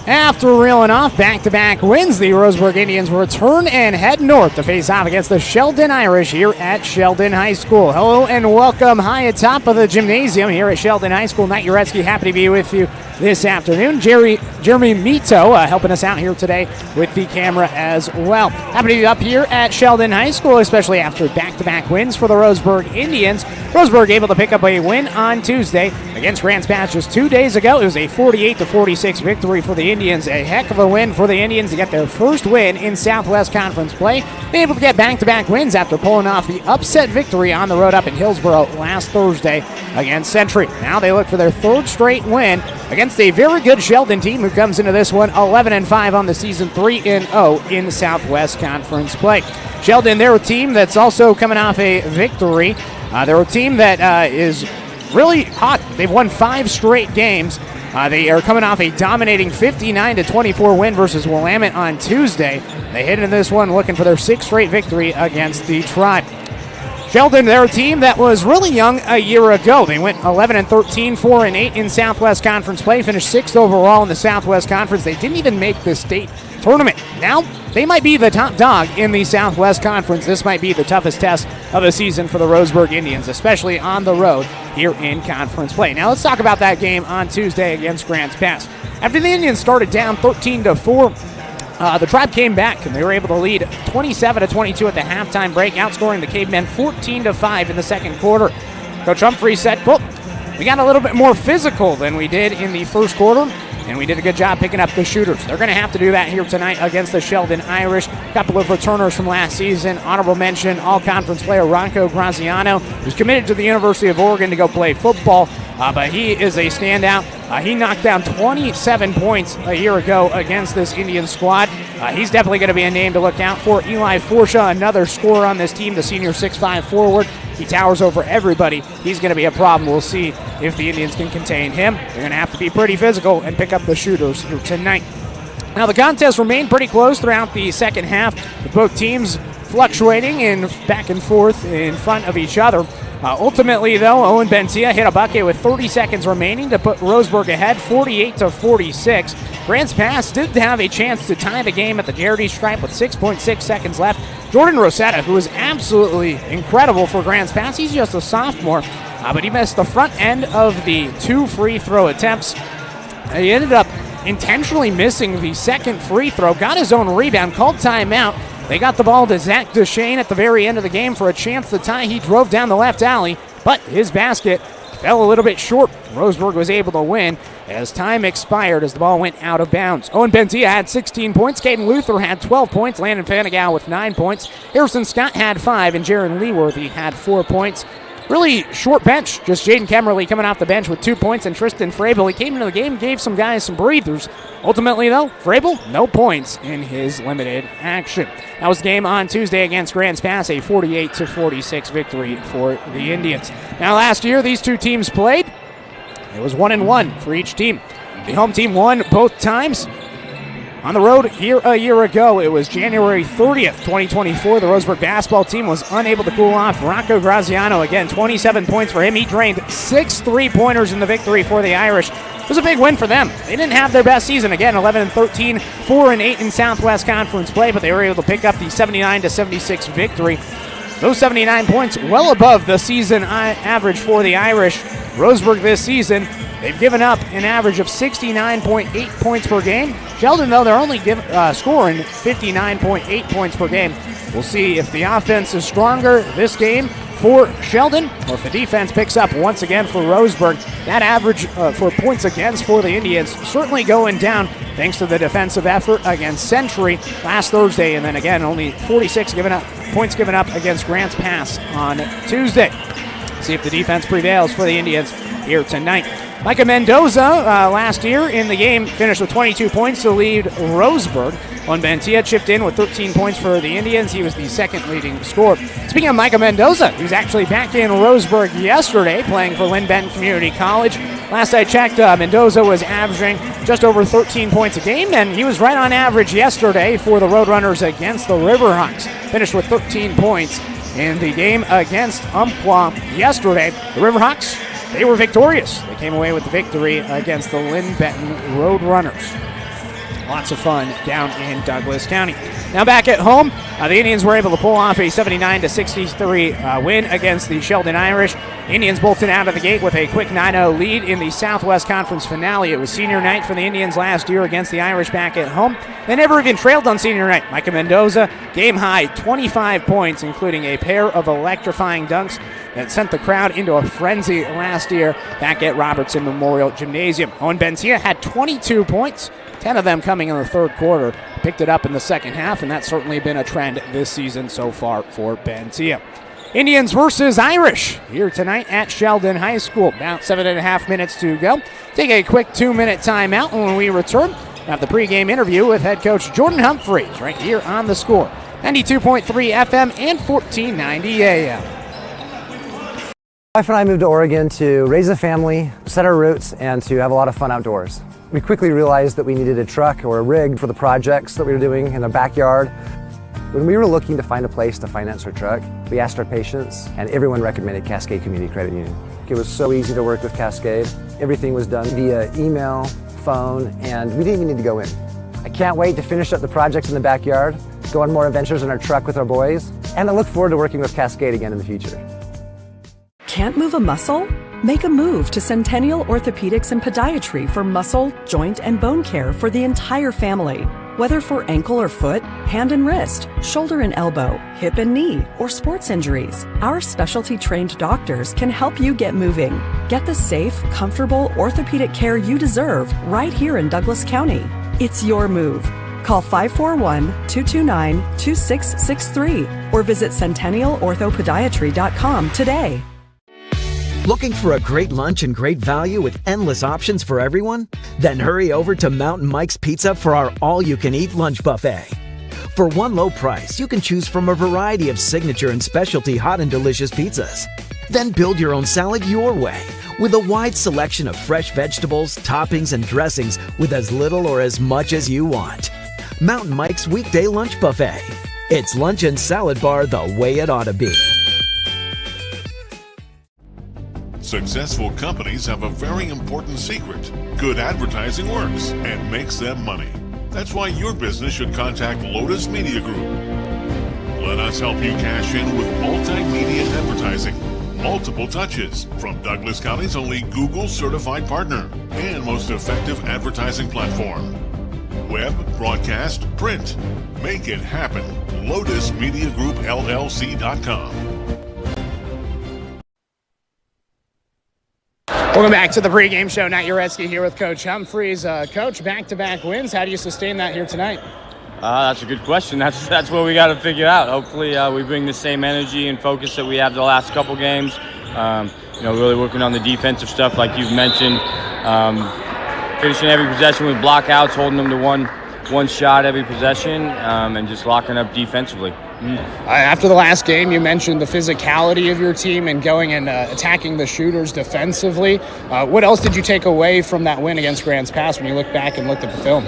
After reeling off back-to-back wins, the Roseburg Indians return and head north to face off against the Sheldon Irish here at Sheldon High School. Hello and welcome high atop of the gymnasium here at Sheldon High School. Matt Jarecki, happy to be with you this afternoon. Jeremy Mito helping us out here today with the camera as well. Happy to be up here at Sheldon High School, especially after back-to-back wins for the Roseburg Indians. Roseburg able to pick up a win on Tuesday against Grants Pass just 2 days ago. It was a 48-46 victory for the Indians. A heck of a win for the Indians to get their first win in Southwest Conference play. They're able to get back-to-back wins after pulling off the upset victory on the road up in Hillsboro last Thursday against Century. Now they look for their third straight win against a very good Sheldon team who comes into this one 11-5 on the season, 3-0 in Southwest Conference play. Sheldon, they're a team that's also coming off a victory. They're a team that is really hot. They've won 5 straight games. They are coming off a dominating 59-24 win versus Willamette on Tuesday. They hit into this one looking for their 6th straight victory against the Tribe. Sheldon, they're a team that was really young a year ago. They went 11-13, 4-8 in Southwest Conference play, finished 6th overall in the Southwest Conference. They didn't even make the state tournament. Now, they might be the top dog in the Southwest Conference. This might be the toughest test of the season for the Roseburg Indians, especially on the road here in conference play. Now, let's talk about that game on Tuesday against Grants Pass. After the Indians started down 13-4, the Tribe came back, and they were able to lead 27-22 at the halftime break, outscoring the Cavemen 14-5 in the second quarter. Coach Humphrey said, well, we got a little bit more physical than we did in the first quarter, and we did a good job picking up the shooters. They're going to have to do that here tonight against the Sheldon Irish. A couple of returners from last season. Honorable mention, all-conference player Ronco Graziano, who's committed to the University of Oregon to go play football, but he is a standout. He knocked down 27 points a year ago against this Indian squad. He's definitely going to be a name to look out for. Eli Forsha, another scorer on this team, the senior 6'5 forward. He towers over everybody. He's going to be a problem. We'll see if the Indians can contain him. They're going to have to be pretty physical and pick up the shooters here tonight. Now, the contest remained pretty close throughout the second half, with both teams fluctuating in back and forth in front of each other. Ultimately, though, Owen Bentia hit a bucket with 30 seconds remaining to put Roseburg ahead, 48-46. Grants Pass did have a chance to tie the game at the Jarecki stripe with 6.6 seconds left. Jordan Rosetta, who is absolutely incredible for Grants Pass, he's just a sophomore, but he missed the front end of the 2 free throw attempts. He ended up intentionally missing the second free throw, got his own rebound, called timeout. They got the ball to Zach Duchesne at the very end of the game for a chance to tie. He drove down the left alley, but his basket fell a little bit short. Roseburg was able to win as time expired as the ball went out of bounds. Owen Bentia had 16 points. Caden Luther had 12 points. Landon Fanigal with 9 points. Harrison Scott had 5, and Jaron Leeworthy had 4 points. Really short bench. Just Jaden Kemmerly coming off the bench with 2 points, and Tristan Frabel. He came into the game, gave some guys some breathers. Ultimately, though, Frabel, no points in his limited action. That was the game on Tuesday against Grants Pass, a 48-46 victory for the Indians. Now, last year, these two teams played. It was 1-1 for each team. The home team won both times. On the road here a year ago, it was January 30th, 2024. The Roseburg basketball team was unable to cool off. Rocco Graziano, again, 27 points for him. He drained 6 3-pointers in the victory for the Irish. It was a big win for them. They didn't have their best season. Again, 11-13, 4-8 in Southwest Conference play, but they were able to pick up the 79-76 victory. Those 79 points, well above the season average for the Irish. Roseburg this season, they've given up an average of 69.8 points per game. Sheldon, though, they're only scoring 59.8 points per game. We'll see if the offense is stronger this game for Sheldon, or if the defense picks up once again for Roseburg. That average for points against for the Indians certainly going down thanks to the defensive effort against Century last Thursday, and then again only 46 points given up against Grants Pass on Tuesday. See if the defense prevails for the Indians here tonight. Micah Mendoza last year in the game finished with 22 points to lead Roseburg. Owen Bentia chipped in with 13 points for the Indians. He was the second leading scorer. Speaking of Micah Mendoza, he's actually back in Roseburg yesterday playing for Lynn Benton Community College. Last I checked, Mendoza was averaging just over 13 points a game, and he was right on average yesterday for the Roadrunners against the Riverhawks. Finished with 13 points in the game against Umpqua yesterday. The Riverhawks, they were victorious. They came away with the victory against the Lynn Benton Roadrunners. Lots of fun down in Douglas County. Now back at home, the Indians were able to pull off a 79-63 win against the Sheldon Irish. Indians bolted out of the gate with a quick 9-0 lead in the Southwest Conference finale. It was senior night for the Indians last year against the Irish back at home. They never even trailed on senior night. Micah Mendoza, game high, 25 points, including a pair of electrifying dunks that sent the crowd into a frenzy last year back at Robertson Memorial Gymnasium. Owen Bentia had 22 points, 10 of them coming in the third quarter. Picked it up in the second half, and that's certainly been a trend this season so far for Bentia. Indians versus Irish here tonight at Sheldon High School. About 7.5 minutes to go. Take a quick 2-minute timeout, and when we return, we'll have the pregame interview with head coach Jordan Humphreys right here on The Score. 92.3 FM and 1490 AM. My wife and I moved to Oregon to raise a family, set our roots, and to have a lot of fun outdoors. We quickly realized that we needed a truck or a rig for the projects that we were doing in the backyard. When we were looking to find a place to finance our truck, we asked our patients, and everyone recommended Cascade Community Credit Union. It was so easy to work with Cascade. Everything was done via email, phone, and we didn't even need to go in. I can't wait to finish up the projects in the backyard, go on more adventures in our truck with our boys, and I look forward to working with Cascade again in the future. Can't move a muscle? Make a move to Centennial Orthopedics and Podiatry for muscle, joint, and bone care for the entire family. Whether for ankle or foot, hand and wrist, shoulder and elbow, hip and knee, or sports injuries, our specialty trained doctors can help you get moving. Get the safe, comfortable orthopedic care you deserve right here in Douglas County. It's your move. Call 541-229-2663 or visit centennialorthopodiatry.com today. Looking for a great lunch and great value with endless options for everyone? Then hurry over to Mountain Mike's Pizza for our all-you-can-eat lunch buffet. For one low price, you can choose from a variety of signature and specialty hot and delicious pizzas. Then build your own salad your way with a wide selection of fresh vegetables, toppings, and dressings with as little or as much as you want. Mountain Mike's Weekday Lunch Buffet. It's lunch and salad bar the way it ought to be. Successful companies have a very important secret. Good advertising works and makes them money. That's why your business should contact Lotus Media Group. Let us help you cash in with multimedia advertising. Multiple touches from Douglas County's only Google certified partner and most effective advertising platform. Web, broadcast, print. Make it happen. LotusMediaGroupLLC.com. Welcome back to the pregame show. Nat Jarecki here with Coach Humphreys. Coach, back-to-back wins. How do you sustain that here tonight? That's a good question. That's what we got to figure out. Hopefully, we bring the same energy and focus that we have the last couple games. Really working on the defensive stuff, like you've mentioned. Finishing every possession with blockouts, holding them to one shot every possession, and just locking up defensively. After the last game, you mentioned the physicality of your team and going and attacking the shooters defensively. What else did you take away from that win against Grants Pass when you look back and looked at the film?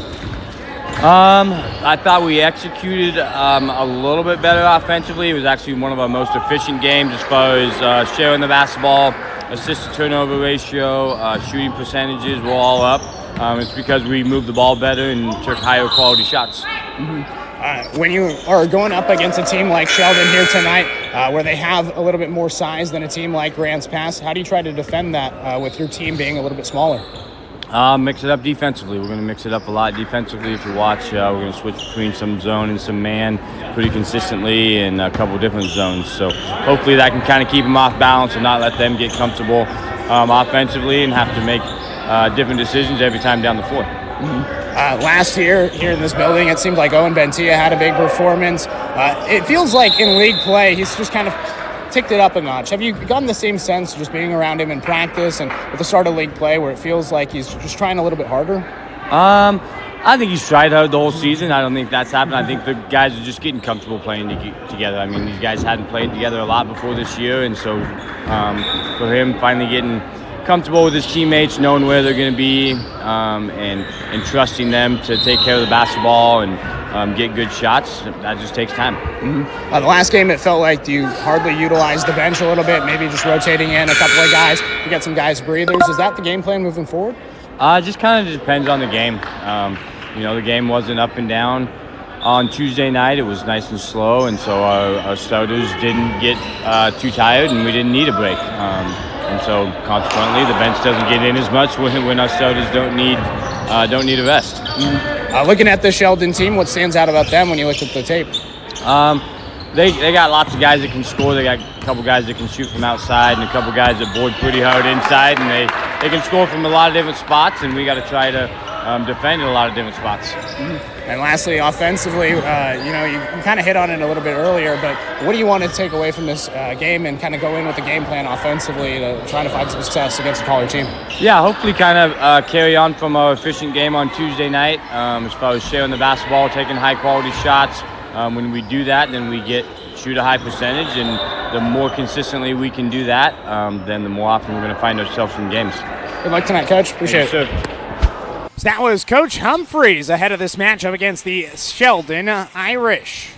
I thought we executed a little bit better offensively. It was actually one of our most efficient games as far as sharing the basketball, assist-to-turnover ratio, shooting percentages were all up. It's because we moved the ball better and took higher quality shots. When you are going up against a team like Sheldon here tonight, where they have a little bit more size than a team like Grants Pass, how do you try to defend that with your team being a little bit smaller? Mix it up defensively. We're going to mix it up a lot defensively. If you watch, we're going to switch between some zone and some man pretty consistently in a couple different zones. So hopefully that can kind of keep them off balance and not let them get comfortable offensively and have to make different decisions every time down the floor. Last year here in this building, it seemed like Owen Bentia had a big performance. It feels like in league play, he's just kind of ticked it up a notch. Have you gotten the same sense just being around him in practice and at the start of league play where it feels like he's just trying a little bit harder? I think he's tried hard the whole season. I don't think that's happened. I think the guys are just getting comfortable playing together. I mean, these guys hadn't played together a lot before this year, and so for him finally getting comfortable with his teammates, knowing where they're going to be, and trusting them to take care of the basketball and get good shots, that just takes time. The last game, it felt like you hardly utilized the bench a little bit, maybe just rotating in a couple of guys to get some guys breathers. Is that the game plan moving forward? It just kind of depends on the game. the game wasn't up and down on Tuesday night. It was nice and slow, and so our starters didn't get too tired, and we didn't need a break. And so consequently, the bench doesn't get in as much when our starters don't need a rest. Looking at the Sheldon team, what stands out about them when you look at the tape? They got lots of guys that can score. They got a couple guys that can shoot from outside and a couple guys that board pretty hard inside, and they can score from a lot of different spots, and we got to try to defend in a lot of different spots. And lastly, offensively, you kind of hit on it a little bit earlier, but what do you want to take away from this game and kind of go in with the game plan offensively to try to find some success against a taller team? Yeah, hopefully kind of carry on from our efficient game on Tuesday night as far as sharing the basketball, taking high-quality shots. When we do that, then we shoot a high percentage, and the more consistently we can do that, then the more often we're going to find ourselves in games. Good luck tonight, Coach. Appreciate it. So that was Coach Humphreys ahead of this matchup against the Sheldon Irish.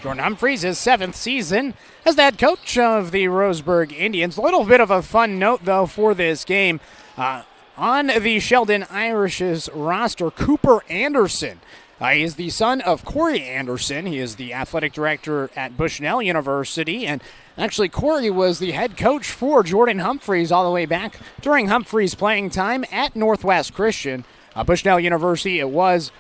Jordan Humphreys, his 7th season as the head coach of the Roseburg Indians. A little bit of a fun note, though, for this game. On the Sheldon Irish's roster, Cooper Anderson. He is the son of Corey Anderson. He is the athletic director at Bushnell University. And actually, Corey was the head coach for Jordan Humphreys all the way back during Humphreys' playing time at Northwest Christian. Bushnell University, it was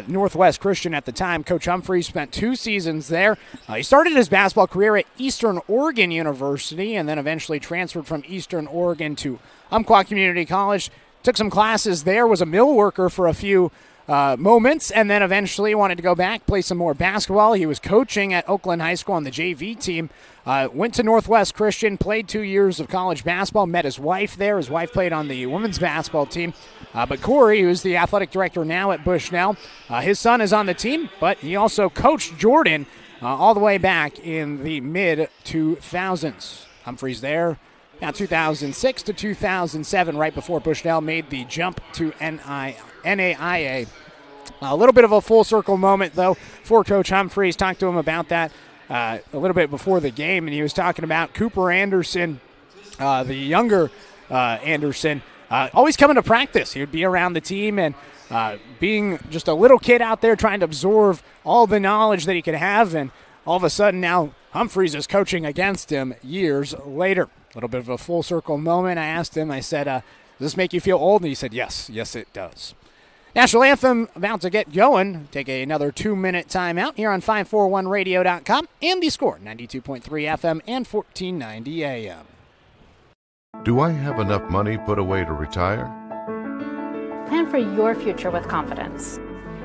Northwest Christian at the time. Coach Humphreys spent 2 seasons there. He started his basketball career at Eastern Oregon University and then eventually transferred from Eastern Oregon to Umpqua Community College. Took some classes there, was a mill worker for a few moments, and then eventually wanted to go back, play some more basketball. He was coaching at Oakland High School on the JV team. Went to Northwest Christian, played 2 years of college basketball, met his wife there. His wife played on the women's basketball team. But Corey, who's the athletic director now at Bushnell, his son is on the team, but he also coached Jordan all the way back in the mid-2000s. Humphreys there, 2006 to 2007, right before Bushnell made the jump to NAIA. A little bit of a full circle moment, though, for Coach Humphreys. Talked to him about that a little bit before the game, and he was talking about Cooper Anderson, the younger Anderson, always coming to practice. He would be around the team and being just a little kid out there trying to absorb all the knowledge that he could have, and all of a sudden now Humphreys is coaching against him years later. A little bit of a full circle moment. I asked him, I said, does this make you feel old? And he said, yes, it does. National Anthem about to get going. Take another 2-minute timeout here on 541radio.com and the Score, 92.3 FM and 1490 AM. Do I have enough money put away to retire? Plan for your future with confidence.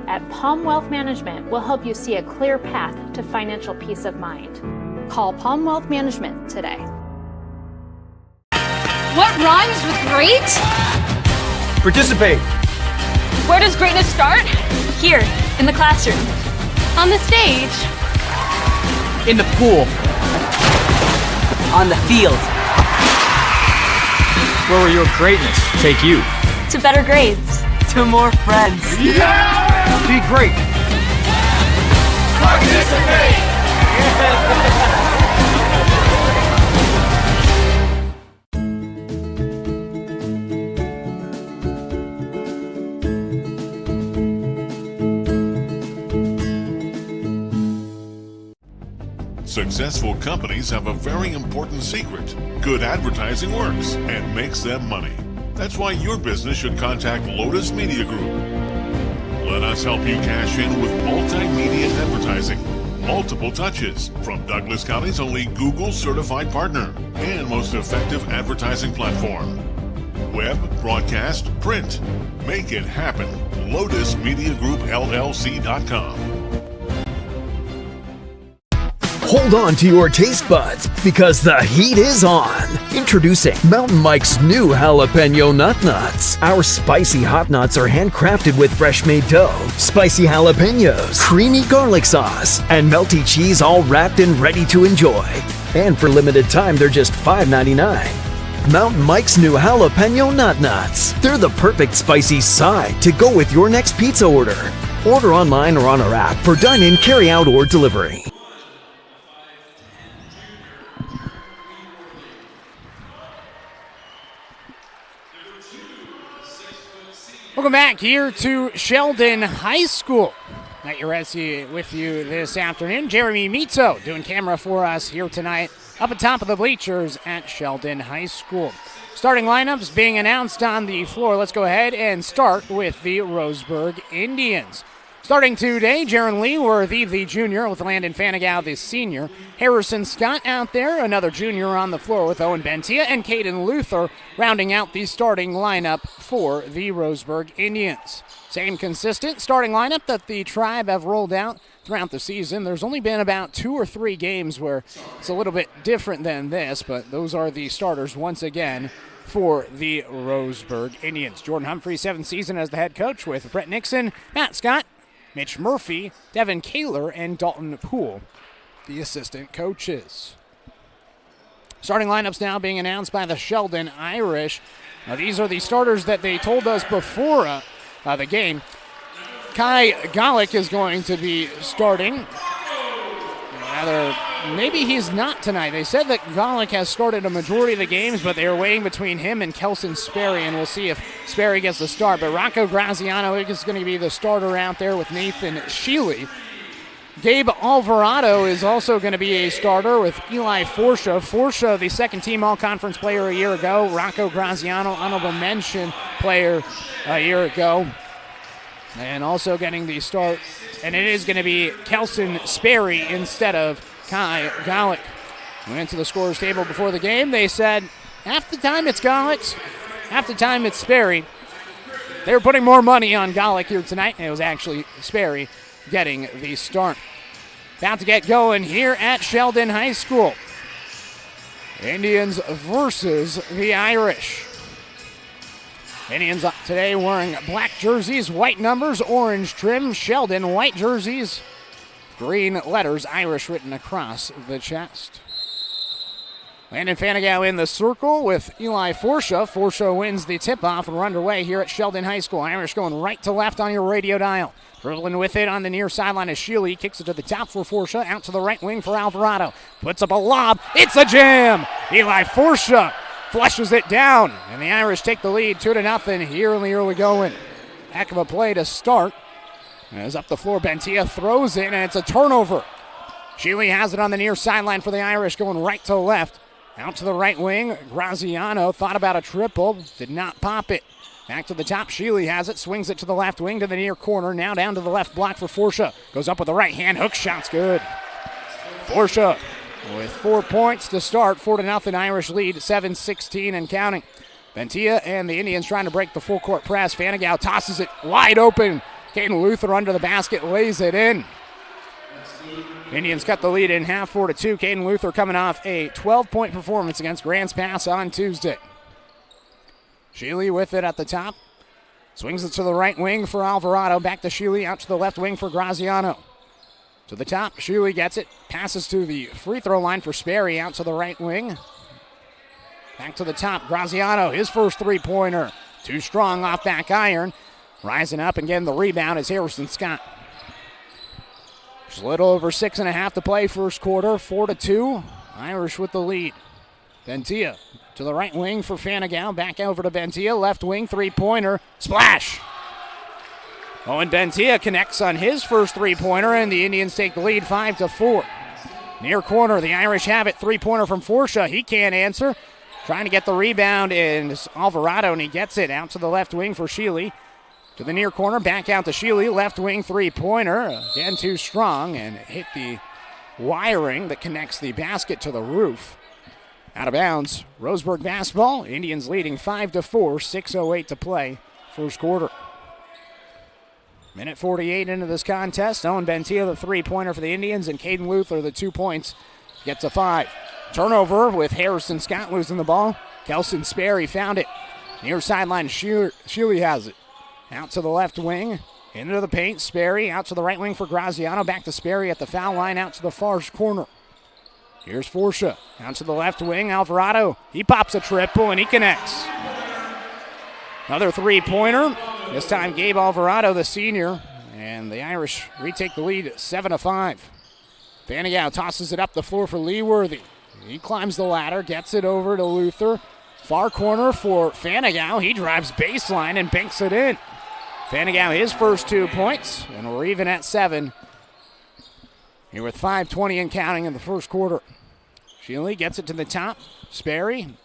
At Palm Wealth Management, we'll help you see a clear path to financial peace of mind. Call Palm Wealth Management today. What rhymes with great? Participate. Where does greatness start? Here, in the classroom. On the stage. In the pool. On the field. Where will your greatness take you? To better grades. To more friends. Yeah! Be great. Participate! Successful companies have a very important secret. Good advertising works and makes them money. That's why your business should contact Lotus Media Group. Let us help you cash in with multimedia advertising. Multiple touches from Douglas County's only Google certified partner and most effective advertising platform. Web, broadcast, print. Make it happen. LotusMediaGroupLLC.com. Hold on to your taste buds because the heat is on. Introducing Mountain Mike's new jalapeno nut nuts. Our spicy hot nuts are handcrafted with fresh made dough, spicy jalapenos, creamy garlic sauce, and melty cheese all wrapped and ready to enjoy. And for limited time, they're just $5.99. Mountain Mike's new jalapeno nut nuts. They're the perfect spicy side to go with your next pizza order. Order online or on our app for dine-in, carry-out, or delivery. Welcome back here to Sheldon High School. Matt Jarecki with you this afternoon. Jeremy Mito doing camera for us here tonight up at top of the bleachers at Sheldon High School. Starting lineups being announced on the floor. Let's go ahead and start with the Roseburg Indians. Starting today, Jaron Leeworthy, the junior, with Landon Fanigal, the senior. Harrison Scott out there, another junior on the floor with Owen Bentia, and Caden Luther rounding out the starting lineup for the Roseburg Indians. Same consistent starting lineup that the Tribe have rolled out throughout the season. There's only been about 2 or 3 games where it's a little bit different than this, but those are the starters once again for the Roseburg Indians. Jordan Humphrey, 7th season as the head coach with Brett Nixon, Matt Scott, Mitch Murphy, Devin Kaler, and Dalton Poole, the assistant coaches. Starting lineups now being announced by the Sheldon Irish. Now these are the starters that they told us before the game. Kai Golick is going to be starting. Maybe he's not tonight. They said that Golick has started a majority of the games, but they are waiting between him and Kelson Sperry, and we'll see if Sperry gets the start. But Rocco Graziano is going to be the starter out there with Nathan Sheely. Gabe Alvarado is also going to be a starter with Eli Forsha. Forsha, the second-team All-Conference player a year ago. Rocco Graziano, honorable mention player a year ago. And also getting the start, and it is going to be Kelson Sperry instead of Kai Golick. Went to the scorer's table before the game. They said half the time it's Golick, half the time it's Sperry. They were putting more money on Golick here tonight, and it was actually Sperry getting the start. About to get going here at Sheldon High School. Indians versus the Irish. Indians today wearing black jerseys, white numbers, orange trim. Sheldon, white jerseys, green letters, Irish written across the chest. Landon Fanigal in the circle with Eli Forsha. Forsha wins the tip-off, and we're underway here at Sheldon High School. Irish going right to left on your radio dial. Dribbling with it on the near sideline is Sheely. Kicks it to the top for Forsha. Out to the right wing for Alvarado. Puts up a lob. It's a jam! Eli Forsha flushes it down, and the Irish take the lead 2-0 here in the early going. Heck of a play to start. As up the floor, Bentia throws it, and it's a turnover. Sheely has it on the near sideline for the Irish, going right to left. Out to the right wing, Graziano thought about a triple, did not pop it. Back to the top, Sheely has it, swings it to the left wing to the near corner, now down to the left block for Forsha. Goes up with the right hand, hook shot's good. Forsha with 4 points to start, 4-0 Irish lead, 7-16 and counting. Bentia and the Indians trying to break the full court press. Fanigal tosses it wide open. Caden Luther under the basket, lays it in. Indians cut the lead in half, 4-2. Caden Luther coming off a 12-point performance against Grants Pass on Tuesday. Sheely with it at the top. Swings it to the right wing for Alvarado. Back to Sheely, out to the left wing for Graziano. To the top, Sheely gets it. Passes to the free throw line for Sperry, out to the right wing. Back to the top, Graziano, his first three-pointer. Too strong off back iron. Rising up and getting the rebound is Harrison Scott. Just a little over 6.5 to play first quarter, 4-2. Irish with the lead. Bentia to the right wing for Fanigal. Back over to Bentia, left wing, three-pointer. Splash! Owen Bentia connects on his first three-pointer, and the Indians take the lead 5-4. Near corner, the Irish have it. Three-pointer from Forsha. He can't answer. Trying to get the rebound is Alvarado, and he gets it out to the left wing for Sheely. To the near corner, back out to Sheely. Left wing three-pointer. Again, too strong, and hit the wiring that connects the basket to the roof. Out of bounds. Roseburg basketball. Indians leading 5-4. 6:08 to play. First quarter. Minute 48 into this contest. Owen Bentia, the three-pointer for the Indians, and Caden Luther, the 2 points, gets a 5. Turnover with Harrison Scott losing the ball. Kelson Sperry found it. Near sideline, Sheely has it. Out to the left wing. Into the paint. Sperry out to the right wing for Graziano. Back to Sperry at the foul line, out to the far corner. Here's Forsha. Out to the left wing. Alvarado. He pops a triple, and he connects. Another three-pointer. This time Gabe Alvarado, the senior, and the Irish retake the lead 7-5. Fanigal tosses it up the floor for Leeworthy. He climbs the ladder, gets it over to Luther. Far corner for Fanigal. He drives baseline and banks it in. Fanigal his first 2 points, and we're even at 7. Here with 5:20 and counting in the first quarter. Shealy gets it to the top. Sperry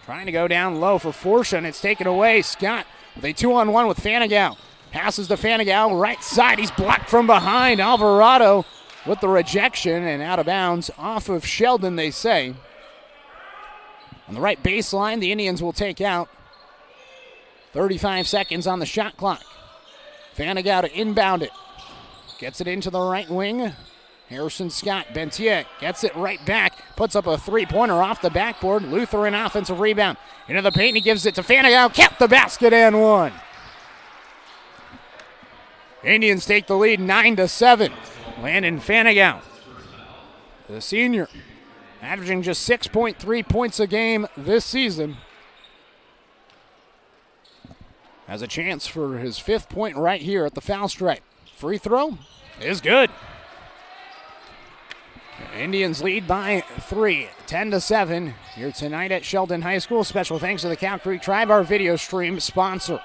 trying to go down low for Forsha, and it's taken away. Scott with a 2-on-1 with Fanigal. Passes to Fanigal, right side. He's blocked from behind. Alvarado with the rejection and out of bounds off of Sheldon, they say. On the right baseline, the Indians will take out. 35 seconds on the shot clock. Fanigal to inbound it. Gets it into the right wing. Harrison Scott, Bentia gets it right back. Puts up a three-pointer off the backboard. Lutheran offensive rebound. Into the paint, he gives it to Fanigal. Kept the basket and one. Indians take the lead 9-7. Landon Fanigal, the senior, averaging just 6.3 points a game this season, has a chance for his 5th point right here at the foul stripe. Free throw is good. Indians lead by 3, 10-7 here tonight at Sheldon High School. Special thanks to the Cow Creek Tribe, our video stream sponsor.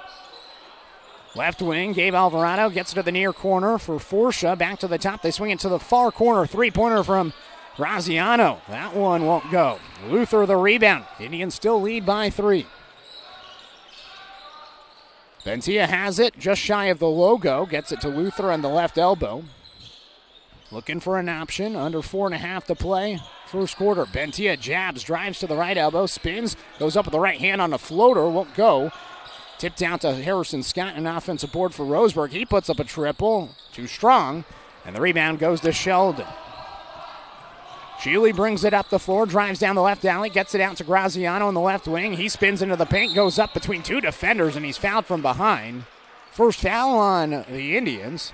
Left wing, Gabe Alvarado gets it to the near corner for Forsha. Back to the top, they swing it to the far corner. Three-pointer from Graziano. That one won't go. Luther the rebound. Indians still lead by 3. Bentia has it, just shy of the logo. Gets it to Luther on the left elbow. Looking for an option, under 4.5 to play. First quarter, Bentia jabs, drives to the right elbow, spins, goes up with the right hand on the floater, won't go. Tipped out to Harrison Scott, an offensive board for Roseburg. He puts up a triple, too strong, and the rebound goes to Sheldon. Shealy brings it up the floor, drives down the left alley, gets it out to Graziano in the left wing. He spins into the paint, goes up between 2 defenders, and he's fouled from behind. First foul on the Indians.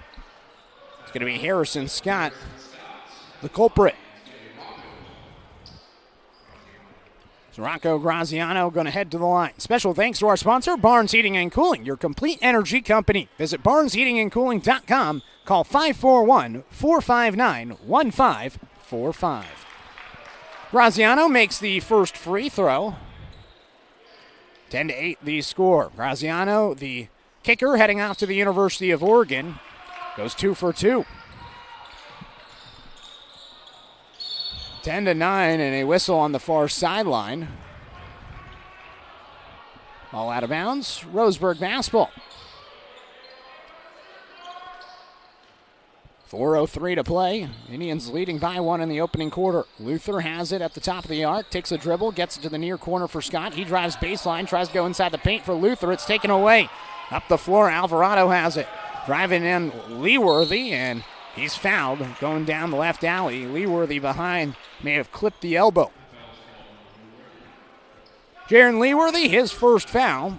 It's going to be Harrison Scott, the culprit. So Rocco Graziano going to head to the line. Special thanks to our sponsor, Barnes Heating and Cooling, your complete energy company. Visit barnesheatingandcooling.com. Call 541-459-1545. Graziano makes the first free throw. 10-8 the score. Graziano, the kicker, heading off to the University of Oregon, goes 2 for 2. 10-9 and a whistle on the far sideline. All out of bounds. Roseburg basketball. 4:03 to play. Indians leading by 1 in the opening quarter. Luther has it at the top of the arc, takes a dribble, gets it to the near corner for Scott. He drives baseline, tries to go inside the paint for Luther. It's taken away. Up the floor, Alvarado has it. Driving in Leeworthy, and he's fouled going down the left alley. Leeworthy behind, may have clipped the elbow. Jaron Leeworthy, his first foul.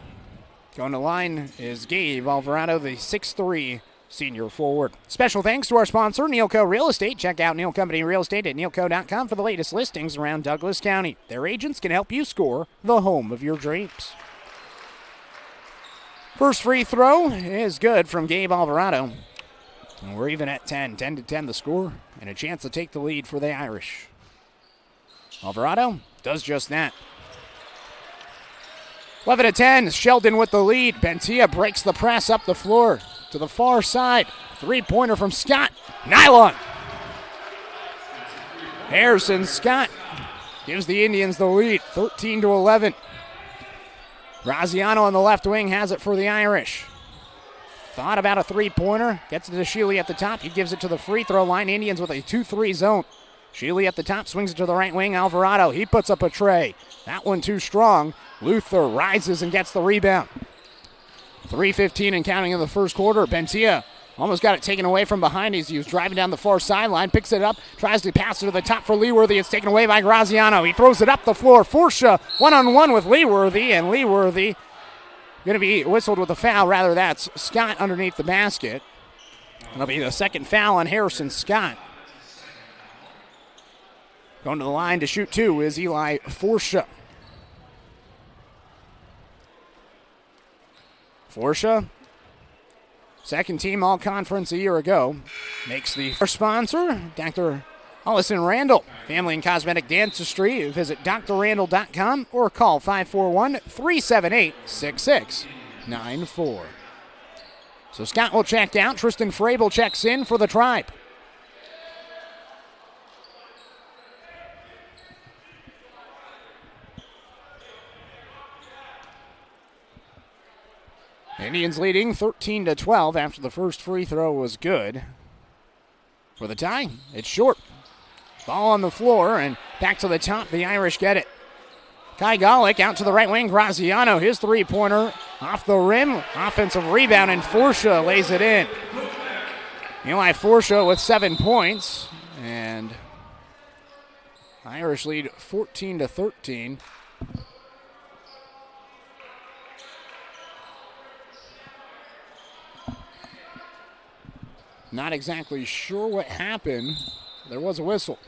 Going to line is Gabe Alvarado, the 6'3" senior forward. Special thanks to our sponsor, Neilco Real Estate. Check out Neil Company Real Estate at neilco.com for the latest listings around Douglas County. Their agents can help you score the home of your dreams. First free throw is good from Gabe Alvarado. And we're even at 10. 10-10 the score, and a chance to take the lead for the Irish. Alvarado does just that. 11-10, Sheldon with the lead. Bentia breaks the press up the floor to the far side. Three-pointer from Scott. Nylon. Harrison Scott gives the Indians the lead, 13-11. Graziano on the left wing has it for the Irish. Thought about a three-pointer. Gets it to Shealy at the top. He gives it to the free throw line. Indians with a 2-3 zone. Shealy at the top, swings it to the right wing. Alvarado, he puts up a tray. That one too strong. Luther rises and gets the rebound. 3:15 and counting in the first quarter. Bentia almost got it taken away from behind. He was driving down the far sideline, picks it up, tries to pass it to the top for Leeworthy. It's taken away by Graziano. He throws it up the floor. Forsha one-on-one with Leeworthy, and Leeworthy going to be whistled with a foul. Rather, that's Scott underneath the basket. It'll be the second foul on Harrison Scott. Going to the line to shoot two is Eli Forsha. Forsha, second team all-conference a year ago, makes the first sponsor, Dr. Allison Randall, Family and Cosmetic Dentistry. Visit drrandall.com or call 541-378-6694. So Scott will check out. Tristan Frabel checks in for the Tribe. Indians leading 13-12 after the first free throw was good. For the tie, it's short. Ball on the floor and back to the top. The Irish get it. Kai Golick out to the right wing. Graziano, his three-pointer off the rim. Offensive rebound, and Forsha lays it in. Eli Forsha with 7 points. And Irish lead 14-13. Not exactly sure what happened. There was a whistle.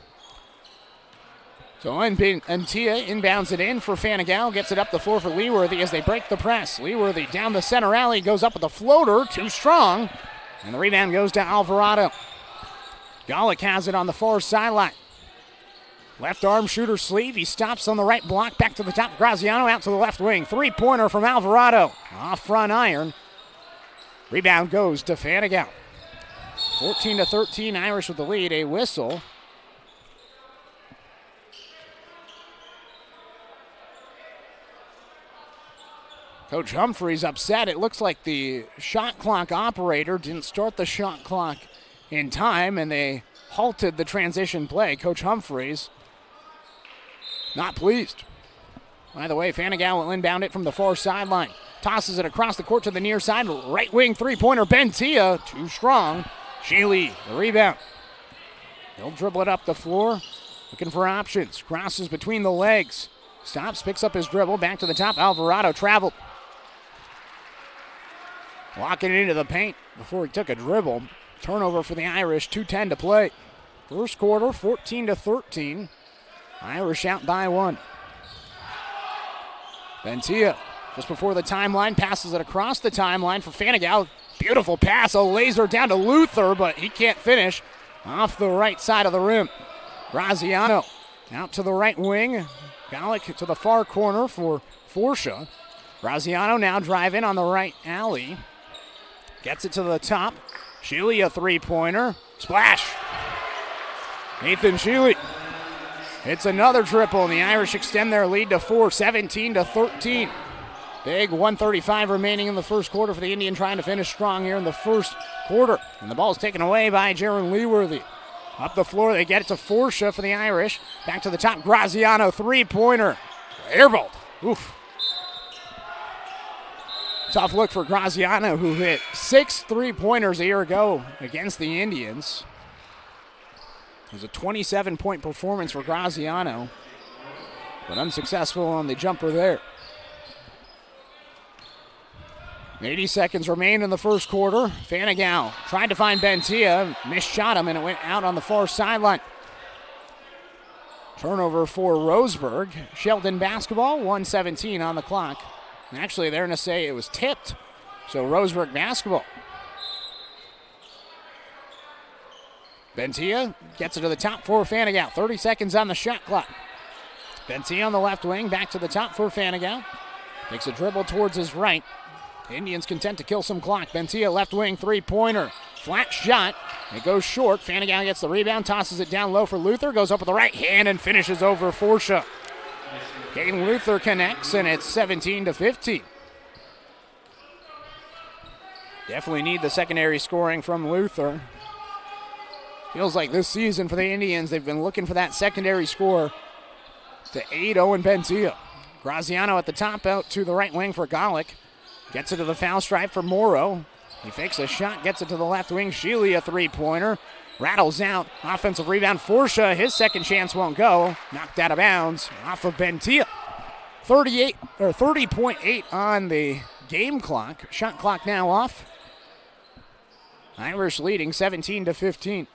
So Antia inbounds it in for Fanigal. Gets it up the floor for Leeworthy as they break the press. Leeworthy down the center alley. Goes up with a floater. Too strong. And the rebound goes to Alvarado. Golick has it on the far sideline. Left arm shooter sleeve. He stops on the right block. Back to the top. Graziano out to the left wing. Three-pointer from Alvarado. Off front iron. Rebound goes to Fanigal. 14-13, Irish with the lead. A whistle. Coach Humphreys upset. It looks like the shot clock operator didn't start the shot clock in time, and they halted the transition play. Coach Humphreys not pleased. By the way, Fanigal will inbound it from the far sideline. Tosses it across the court to the near side. Right wing three-pointer, Bentia. Too strong. Shealy, the rebound. He'll dribble it up the floor. Looking for options. Crosses between the legs. Stops, picks up his dribble. Back to the top. Alvarado traveled. Walking into the paint before he took a dribble. Turnover for the Irish. 2:10 to play. First quarter, 14-13. Irish out by 1. Bentia, just before the timeline, passes it across the timeline for Fanigal. Beautiful pass, a laser down to Luther, but he can't finish. Off the right side of the rim. Graziano out to the right wing. Golick to the far corner for Forsha. Graziano now driving on the right alley. Gets it to the top. Shealy, a three-pointer. Splash. Nathan Shealy. It's another triple, and the Irish extend their lead to 4, 17-13. Big 1:35 remaining in the first quarter for the Indian, trying to finish strong here in the first quarter. And the ball's taken away by Jaron Leeworthy. Up the floor, they get it to Forsha for the Irish. Back to the top, Graziano, three-pointer. Airballed. Oof. Tough look for Graziano, who hit 6 three-pointers a year ago against the Indians. It was a 27-point performance for Graziano, but unsuccessful on the jumper there. 80 seconds remain in the first quarter. Fanigal tried to find Bentia, misshot him, and it went out on the far sideline. Turnover for Roseburg. Sheldon basketball, 1:17 on the clock. And actually, they're going to say it was tipped, so Roseburg basketball. Bentia gets it to the top for Fanigal. 30 seconds on the shot clock. Bentia on the left wing, back to the top for Fanigal. Takes a dribble towards his right. Indians content to kill some clock. Bentia left wing, three-pointer. Flat shot. It goes short. Fanigal gets the rebound, tosses it down low for Luther. Goes up with the right hand and finishes over Forsha. Caden Luther connects, and it's 17-15. Definitely need the secondary scoring from Luther. Feels like this season for the Indians, they've been looking for that secondary score to aid Owen Bentia. Graziano at the top, out to the right wing for Golick. Gets it to the foul stripe for Morrow. He fakes a shot, gets it to the left wing. Shealy, a three-pointer. Rattles out. Offensive rebound. Forsha, his second chance won't go. Knocked out of bounds off of Bentia. 30.8 on the game clock. Shot clock now off. Irish leading 17-15.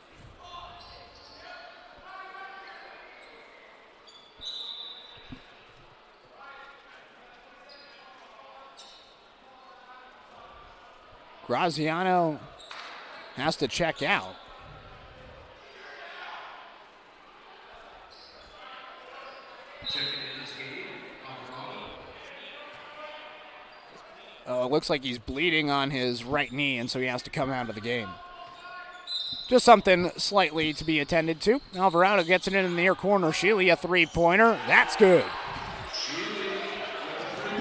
Graziano has to check out. looks like he's bleeding on his right knee, and so he has to come out of the game. Just something slightly to be attended to. Alvarado gets it in the near corner. Shealy, a three-pointer. That's good.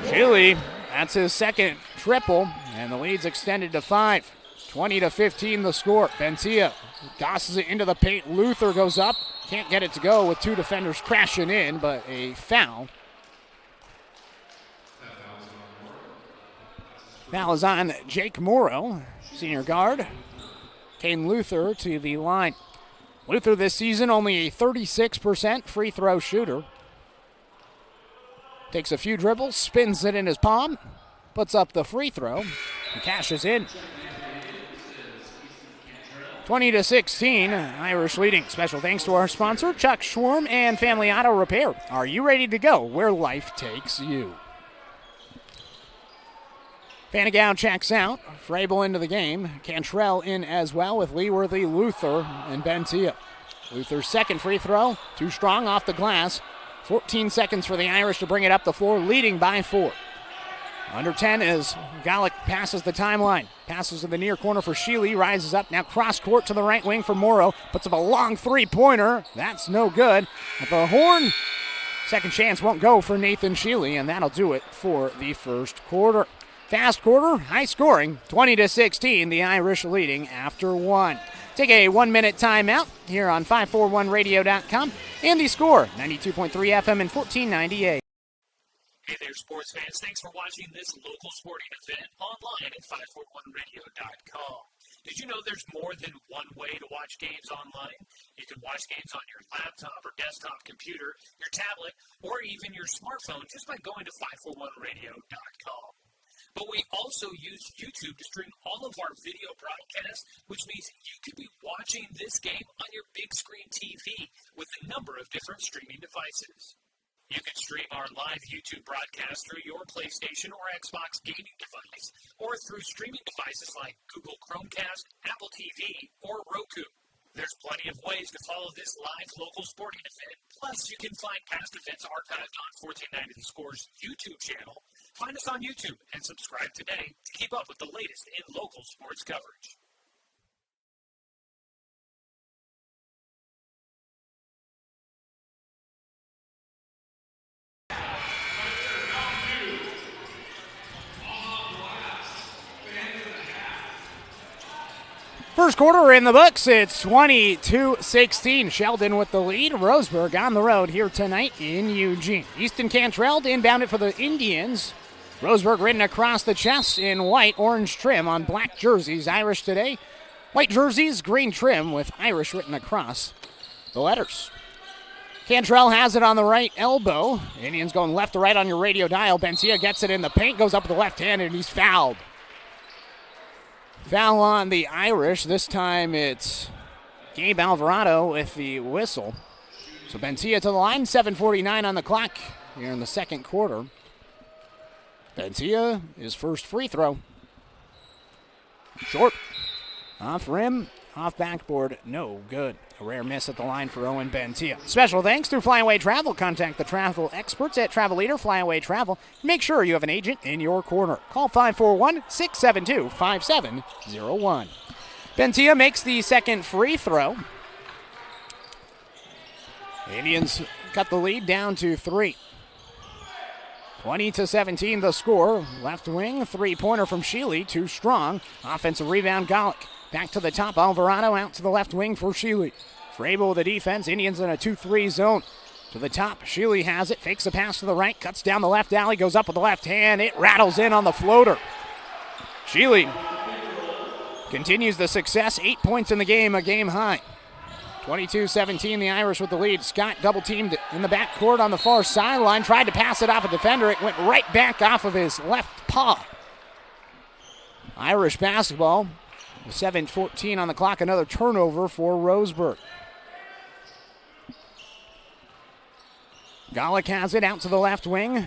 Shealy, that's his second triple, and the lead's extended to 5. 20-15 the score. Bentia tosses it into the paint. Luther goes up. Can't get it to go with two defenders crashing in, but a foul. Foul is on Jake Morrow, senior guard. Kane Luther to the line. Luther this season only a 36% free throw shooter. Takes a few dribbles, spins it in his palm, puts up the free throw, and cashes in. 20-16, Irish leading. Special thanks to our sponsor, Chuck Schwarm and Family Auto Repair. Are you ready to go where life takes you? Panagow checks out. Frabel into the game. Cantrell in as well with Leeworthy, Luther, and Bentia. Luther's second free throw, too strong off the glass. 14 seconds for the Irish to bring it up the floor, leading by 4. Under 10 as Gallick passes the timeline. Passes to the near corner for Shealy, rises up. Now cross court to the right wing for Morrow. Puts up a long three-pointer. That's no good. At the horn, second chance won't go for Nathan Shealy, and that'll do it for the first quarter. Fast quarter, high scoring, 20-16, the Irish leading after 1. Take a 1-minute timeout here on 541radio.com. And the score, 92.3 FM and 1490 AM. Hey there, sports fans. Thanks for watching this local sporting event online at 541radio.com. Did you know there's more than one way to watch games online? You can watch games on your laptop or desktop computer, your tablet, or even your smartphone just by going to 541radio.com. But we also use YouTube to stream all of our video broadcasts, which means you could be watching this game on your big screen TV with a number of different streaming devices. You can stream our live YouTube broadcast through your PlayStation or Xbox gaming device, or through streaming devices like Google Chromecast, Apple TV, or Roku. There's plenty of ways to follow this live local sporting event. Plus, you can find past events archived on 1490 The Score's YouTube channel. Find us on YouTube and subscribe today to keep up with the latest in local sports coverage. First quarter in the books, it's 22-16. Sheldon with the lead. Roseburg on the road here tonight in Eugene. Easton Cantrell to inbound it for the Indians. Roseburg written across the chest in white, orange trim on black jerseys. Irish today. White jerseys, green trim with Irish written across the letters. Cantrell has it on the right elbow. Indians going left to right on your radio dial. Bentia gets it in the paint, goes up with the left hand, and he's fouled. Foul on the Irish. This time it's Gabe Alvarado with the whistle. So Bentia to the line, 7:49 on the clock here in the second quarter. Bentia, his first free throw. Short. Off rim, off backboard, no good. A rare miss at the line for Owen Bentia. Special thanks to Flyaway Travel. Contact the travel experts at Travel Leader Flyaway Travel. Make sure you have an agent in your corner. Call 541-672-5701. Bentia makes the second free throw. The Indians cut the lead down to 3. 20-17 the score. Left wing, three-pointer from Shealy, too strong. Offensive rebound, Gallick. Back to the top, Alvarado out to the left wing for Shealy. Frabel with the defense, Indians in a 2-3 zone. To the top, Shealy has it, fakes a pass to the right, cuts down the left alley, goes up with the left hand. It rattles in on the floater. Shealy continues the success, 8 points in the game, a game high. 22-17, the Irish with the lead. Scott double-teamed in the backcourt on the far sideline, tried to pass it off a defender. It went right back off of his left paw. Irish basketball. 7:14 on the clock, another turnover for Roseburg. Gallick has it out to the left wing.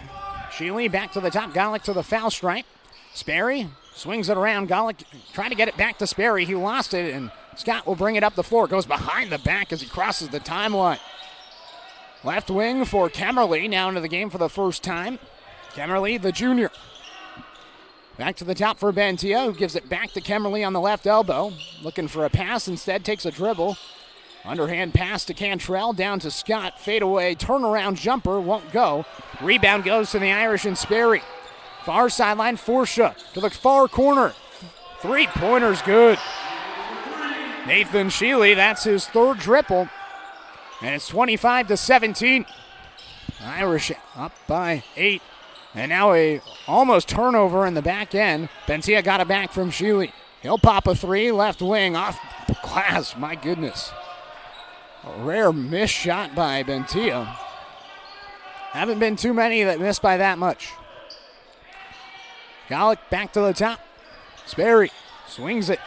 Shealy back to the top, Gallick to the foul stripe. Sperry swings it around. Gallick trying to get it back to Sperry. He lost it, and Scott will bring it up the floor. Goes behind the back as he crosses the timeline. Left wing for Kemmerly, now into the game for the first time. Kemmerly, the junior. Back to the top for Bentia, who gives it back to Kemmerly on the left elbow. Looking for a pass, instead takes a dribble. Underhand pass to Cantrell, down to Scott. Fadeaway, turnaround jumper, won't go. Rebound goes to the Irish and Sperry. Far sideline, Forsha to the far corner. Three-pointer's good. Nathan Shealy, that's his third triple. And it's 25-17. Irish up by 8. And now a almost turnover in the back end. Bentia got it back from Shealy. He'll pop a three, left wing, off the glass. My goodness. A rare missed shot by Bentia. Haven't been too many that missed by that much. Golick back to the top. Sperry swings it.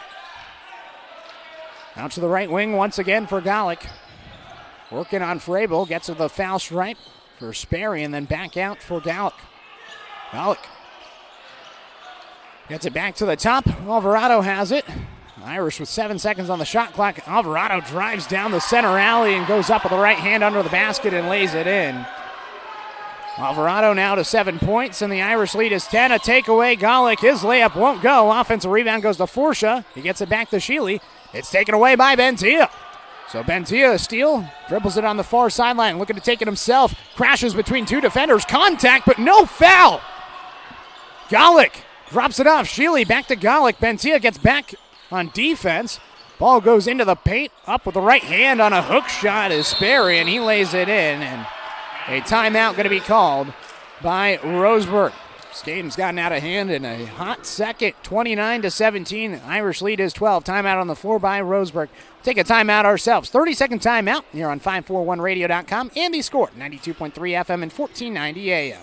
Out to the right wing once again for Golick. Working on Frabel, gets to the foul stripe for Sperry, and then back out for Golick. Golick gets it back to the top. Alvarado has it. Irish with 7 seconds on the shot clock. Alvarado drives down the center alley and goes up with the right hand under the basket and lays it in. Alvarado now to 7 points, and the Irish lead is 10. A takeaway. Golick, his layup won't go. Offensive rebound goes to Forsha. He gets it back to Shealy. It's taken away by Bentia. So Bentia, a steal, dribbles it on the far sideline, looking to take it himself. Crashes between two defenders. Contact, but no foul. Golick drops it off. Shealy back to Golick. Bentia gets back on defense. Ball goes into the paint. Up with the right hand on a hook shot is Sperry, and he lays it in. And a timeout going to be called by Roseburg. This game's gotten out of hand in a hot second. 29-17. Irish lead is 12. Timeout on the floor by Roseburg. Take a timeout ourselves. 30-second timeout here on 541radio.com and the Score. 92.3 FM and 1490 AM.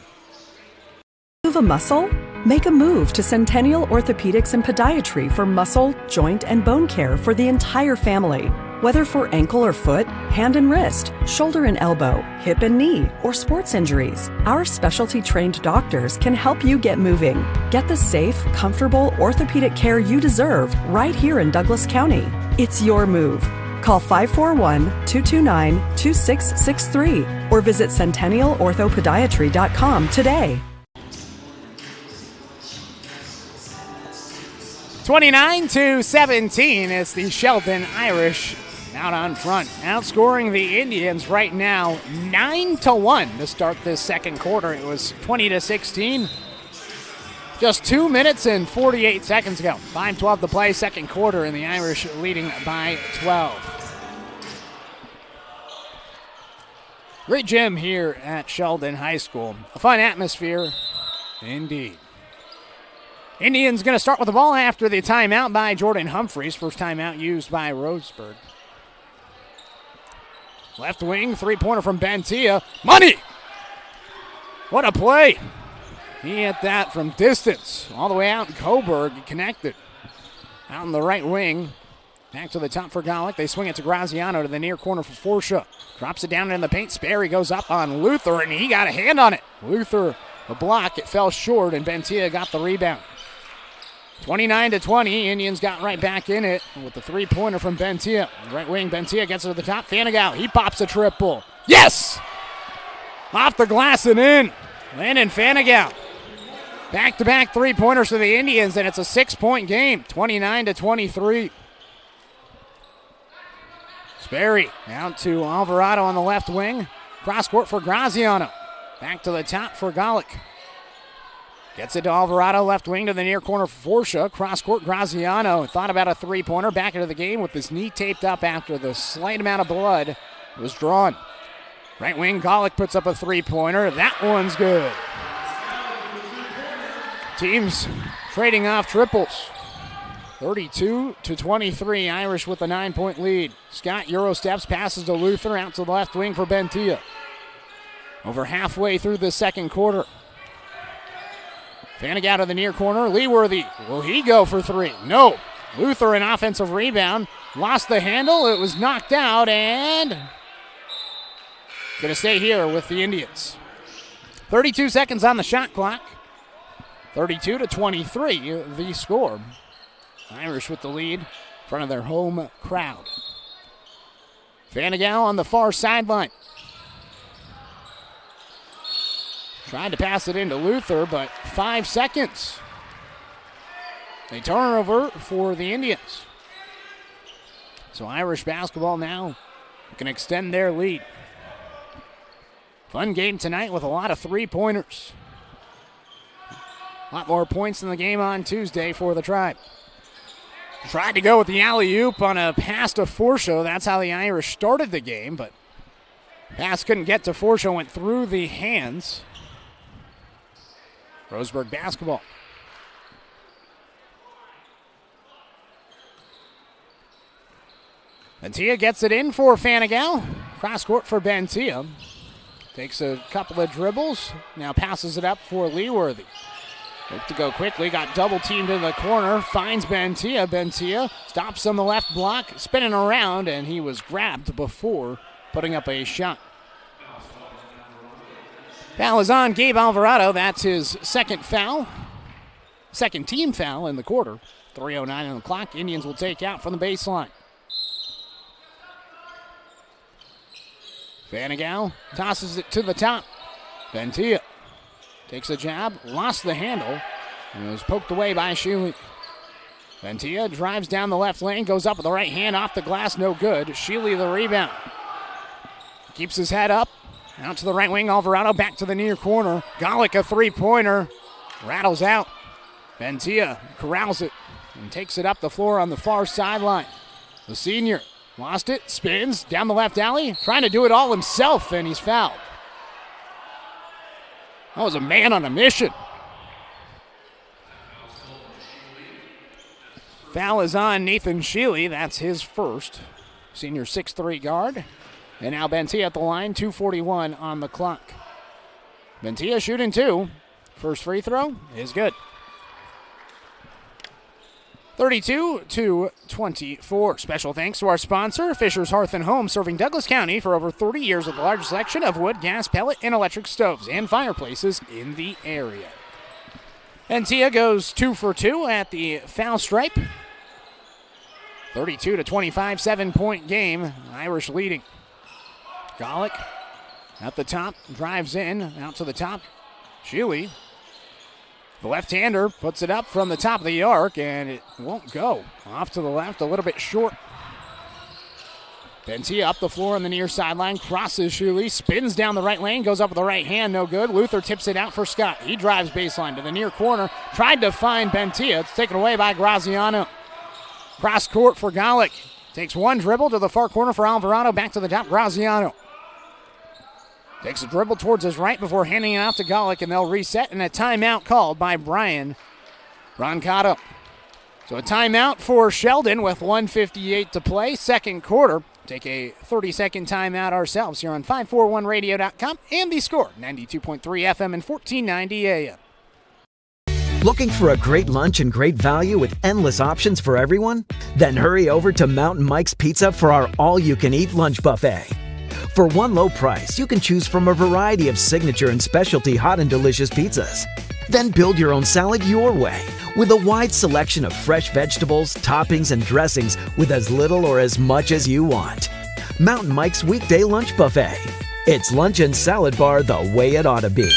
Move a muscle? Make a move to Centennial Orthopedics and Podiatry for muscle, joint, and bone care for the entire family. Whether for ankle or foot, hand and wrist, shoulder and elbow, hip and knee, or sports injuries, our specialty-trained doctors can help you get moving. Get the safe, comfortable orthopedic care you deserve right here in Douglas County. It's your move. Call 541-229-2663 or visit centennialorthopodiatry.com today. 29-17. It's the Sheldon Irish out on front, outscoring the Indians right now 9-1 to start this second quarter. It was 20-16 just 2 minutes and 48 seconds ago. 5:12 to play, second quarter, and the Irish leading by 12. Great gym here at Sheldon High School. A fun atmosphere indeed. Indians going to start with the ball after the timeout by Jordan Humphreys. First timeout used by Roseburg. Left wing, three-pointer from Bentia. Money! What a play. He hit that from distance. All the way out in Coburg, connected. Out in the right wing. Back to the top for Golick. They swing it to Graziano to the near corner for Forsha. Drops it down in the paint. Sperry goes up on Luther, and he got a hand on it. Luther, the block, it fell short, and Bentia got the rebound. 29-20, Indians got right back in it with the three-pointer from Bentia. Right wing, Bentia gets it to the top. Fanagow, he pops a triple. Yes! Off the glass and in. Landon Fanagow. Back-to-back three-pointers for the Indians, and it's a 6-point game, 29-23. Sperry out to Alvarado on the left wing. Cross-court for Graziano. Back to the top for Golick. Gets it to Alvarado, left wing to the near corner for Forsha. Cross-court, Graziano thought about a three-pointer. Back into the game with his knee taped up after the slight amount of blood was drawn. Right wing, Golick puts up a three-pointer. That one's good. Teams trading off triples. 32-23, Irish with a 9-point lead. Scott Euro steps, passes to Luther, out to the left wing for Bentia. Over halfway through the second quarter. Fanagow to the near corner. Leeworthy, will he go for three? No. Luther, an offensive rebound. Lost the handle. It was knocked out and going to stay here with the Indians. 32 seconds on the shot clock. 32-23, the score. Irish with the lead in front of their home crowd. Fanagow on the far sideline. Tried to pass it into Luther, but 5 seconds. A turnover for the Indians. So Irish basketball now can extend their lead. Fun game tonight with a lot of three-pointers. A lot more points than the game on Tuesday for the Tribe. Tried to go with the alley-oop on a pass to Forshaw. That's how the Irish started the game, but pass couldn't get to Forshaw, went through the hands. Roseburg basketball. Bentia gets it in for Fanigal. Cross court for Bentia. Takes a couple of dribbles. Now passes it up for Leeworthy. Look to go quickly. Got double teamed in the corner. Finds Bentia. Bentia stops on the left block. Spinning around, and he was grabbed before putting up a shot. Foul is on Gabe Alvarado. That's his second foul. Second team foul in the quarter. 3:09 on the clock. Indians will take out from the baseline. Fanigal tosses it to the top. Bentia takes a jab, lost the handle, and was poked away by Sheely. Bentia drives down the left lane, goes up with the right hand off the glass, no good. Sheely the rebound. Keeps his head up, out to the right wing, Alvarado back to the near corner. Golick a three-pointer, rattles out. Bentia corrals it and takes it up the floor on the far sideline. The senior lost it, spins down the left alley, trying to do it all himself, and he's fouled. That was a man on a mission. Foul is on Nathan Sheely. That's his first. Senior 6'3" guard. And now Bentia at the line, 2:41 on the clock. Bentia shooting two. First free throw is good. 32-24. Special thanks to our sponsor, Fisher's Hearth and Home, serving Douglas County for over 30 years with a large selection of wood, gas, pellet, and electric stoves and fireplaces in the area. Bentia goes 2 for 2 at the foul stripe. 32-25, 7-point game. Irish leading. Golick at the top, drives in, out to the top. Sheely. The left-hander puts it up from the top of the arc, and it won't go. Off to the left, a little bit short. Bentia up the floor on the near sideline, crosses Sheely, spins down the right lane, goes up with the right hand, no good. Luther tips it out for Scott. He drives baseline to the near corner, tried to find Bentia. It's taken away by Graziano. Cross court for Golick. Takes one dribble to the far corner for Alvarado, back to the top, Graziano. Takes a dribble towards his right before handing it out to Golick, and they'll reset, and a timeout called by Brian Roncato. So a timeout for Sheldon with 1:58 to play, second quarter. Take a 30-second timeout ourselves here on 541radio.com and the Score, 92.3 FM and 1490 AM. Looking for a great lunch and great value with endless options for everyone? Then hurry over to Mountain Mike's Pizza for our all-you-can-eat lunch buffet. For one low price, you can choose from a variety of signature and specialty hot and delicious pizzas. Then build your own salad your way with a wide selection of fresh vegetables, toppings, and dressings with as little or as much as you want. Mountain Mike's Weekday Lunch Buffet. It's lunch and salad bar the way it ought to be.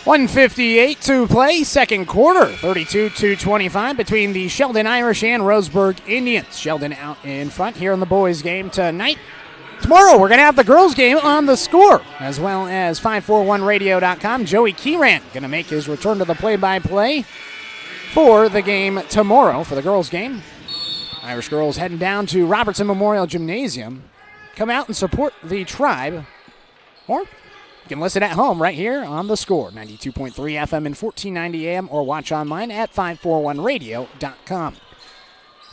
.158 to play, second quarter, 32-25 between the Sheldon Irish and Roseburg Indians. Sheldon out in front here in the boys' game tonight. Tomorrow we're going to have the girls' game on the Score, as well as 541radio.com. Joey Kieran going to make his return to the play-by-play for the game tomorrow for the girls' game. Irish girls heading down to Robertson Memorial Gymnasium. Come out and support the Tribe, or you can listen at home right here on the Score, 92.3 FM and 1490 AM, or watch online at 541radio.com.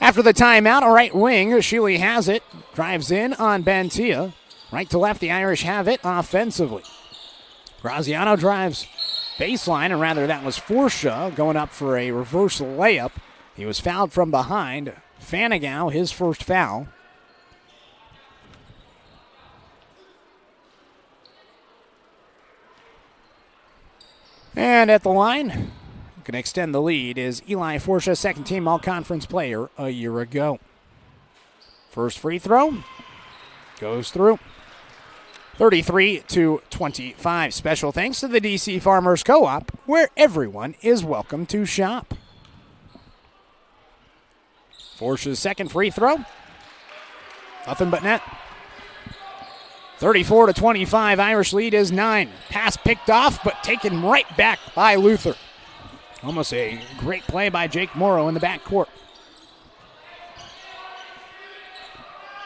After the timeout, a right wing, Sheely has it, drives in on Bentia. Right to left, the Irish have it offensively. Graziano drives baseline, and rather that was Forshaw going up for a reverse layup. He was fouled from behind. Fanigal, his first foul. And at the line, can extend the lead, is Eli Forshaw, second-team All-Conference player a year ago. First free throw goes through. 33-25. Special thanks to the DC Farmers Co-op, where everyone is welcome to shop. Forces second free throw. Nothing but net. 34-25. Irish lead is 9. Pass picked off, but taken right back by Luther. Almost a great play by Jake Morrow in the backcourt.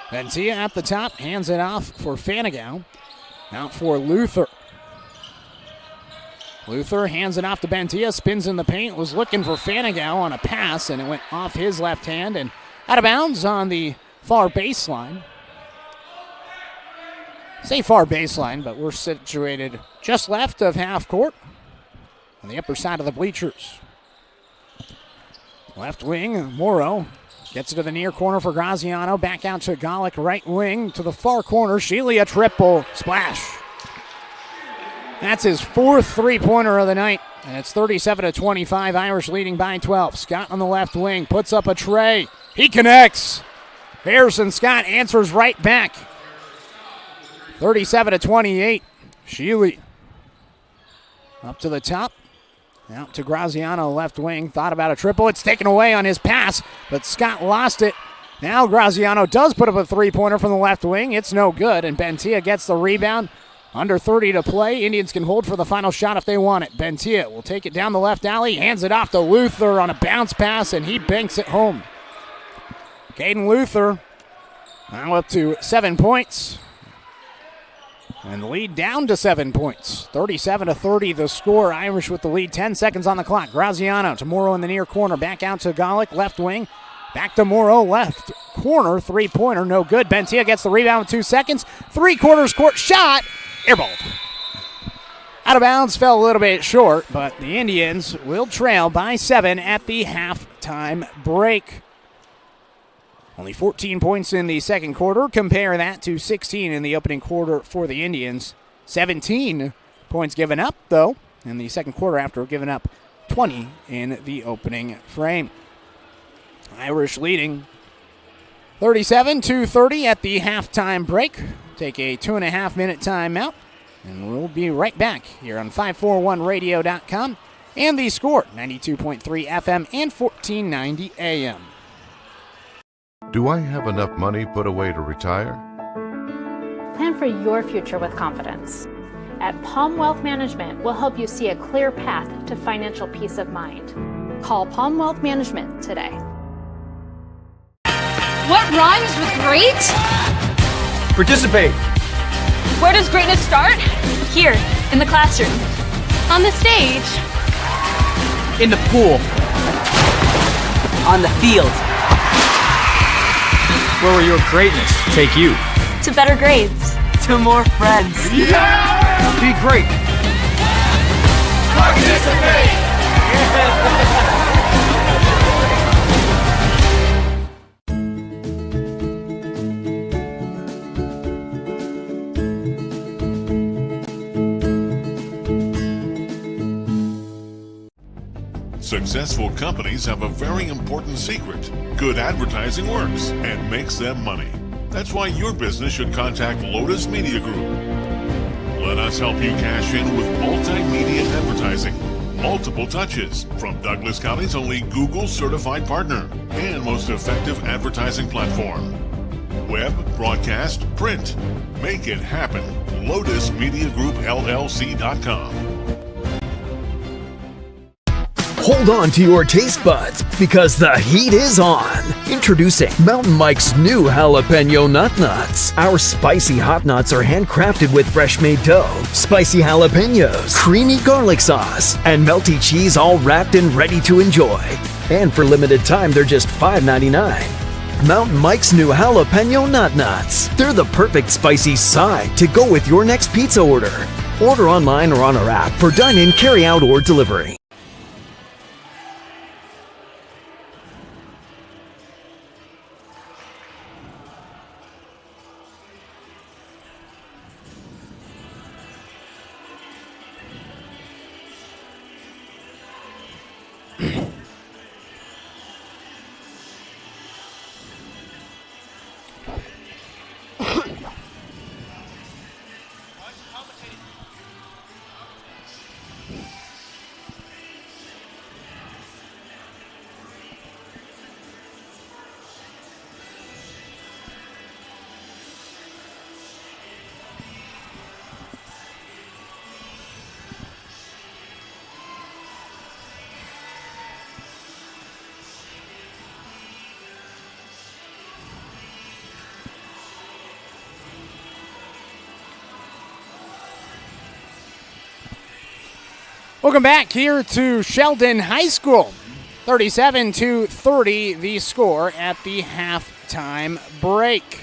Bentia at the top, hands it off for Fanigal. Out for Luther. Luther hands it off to Bentia, spins in the paint, was looking for Fanigal on a pass, and it went off his left hand and out of bounds on the far baseline. Say far baseline, but we're situated just left of half court on the upper side of the bleachers. Left wing, Morrow gets it to the near corner for Graziano. Back out to Golick, right wing to the far corner. Shealy, a triple. Splash. That's his fourth three-pointer of the night. And it's 37-25. Irish leading by 12. Scott on the left wing puts up a tray. He connects. Harrison Scott answers right back. 37-28. Shealy up to the top. Out to Graziano, left wing. Thought about a triple. It's taken away on his pass, but Scott lost it. Now Graziano does put up a three-pointer from the left wing. It's no good, and Bentia gets the rebound. Under 30 to play. Indians can hold for the final shot if they want it. Bentia will take it down the left alley, hands it off to Luther on a bounce pass, and he banks it home. Caden Luther now up to 7 points. And the lead down to 7 points. 37-30 the score. Irish with the lead. 10 seconds on the clock. Graziano to Morrow in the near corner. Back out to Golick, left wing. Back to Morrow, left corner. Three-pointer, no good. Bentia gets the rebound with 2 seconds. Three-quarters court shot. Airballed. Out of bounds, fell a little bit short, but the Indians will trail by 7 at the halftime break. Only 14 points in the second quarter. Compare that to 16 in the opening quarter for the Indians. 17 points given up, though, in the second quarter after giving up 20 in the opening frame. Irish leading 37-30 at the halftime break. Take a 2.5-minute timeout, and we'll be right back here on 541radio.com and the Score, 92.3 FM and 1490 AM. Do I have enough money put away to retire? Plan for your future with confidence. At Palm Wealth Management, we'll help you see a clear path to financial peace of mind. Call Palm Wealth Management today. What rhymes with great? Participate. Where does greatness start? Here, in the classroom. On the stage. In the pool. On the field. Where will your greatness take you? To better grades. To more friends. Yeah! Be great. Participate! Successful companies have a very important secret. Good advertising works and makes them money. That's why your business should contact Lotus Media Group. Let us help you cash in with multimedia advertising. Multiple touches from Douglas County's only Google certified partner and most effective advertising platform. Web, broadcast, print. Make it happen. LotusMediaGroupLLC.com. Hold on to your taste buds because the heat is on. Introducing Mountain Mike's new jalapeno nut nuts. Our spicy hot nuts are handcrafted with fresh made dough, spicy jalapenos, creamy garlic sauce, and melty cheese all wrapped and ready to enjoy. And for limited time, they're just $5.99. Mountain Mike's new jalapeno nut nuts. They're the perfect spicy side to go with your next pizza order. Order online or on our app for dine-in, carry-out, or delivery. Welcome back here to Sheldon High School. 37-30 the score at the halftime break.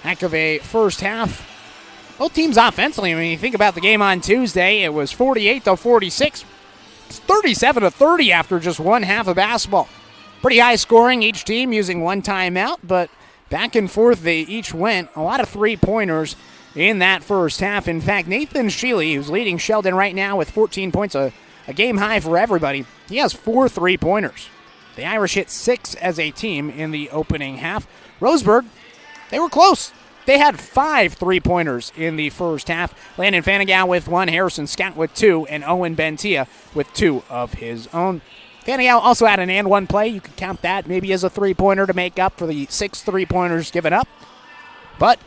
Heck of a first half. Both teams offensively, when you think about the game on Tuesday, it was 48-46. It's 37-30 after just one half of basketball. Pretty high scoring, each team using one timeout, but back and forth they each went. A lot of three-pointers in that first half. In fact, Nathan Sheely, who's leading Sheldon right now with 14 points, a game high for everybody, he has 4 three-pointers. The Irish hit 6 as a team in the opening half. Roseburg, they were close. They had 5 three-pointers in the first half. Landon Fanigal with 1, Harrison Scott with 2, and Owen Bentia with 2 of his own. Fanigal also had an and one play. You could count that maybe as a three-pointer to make up for the 6 three-pointers given up. But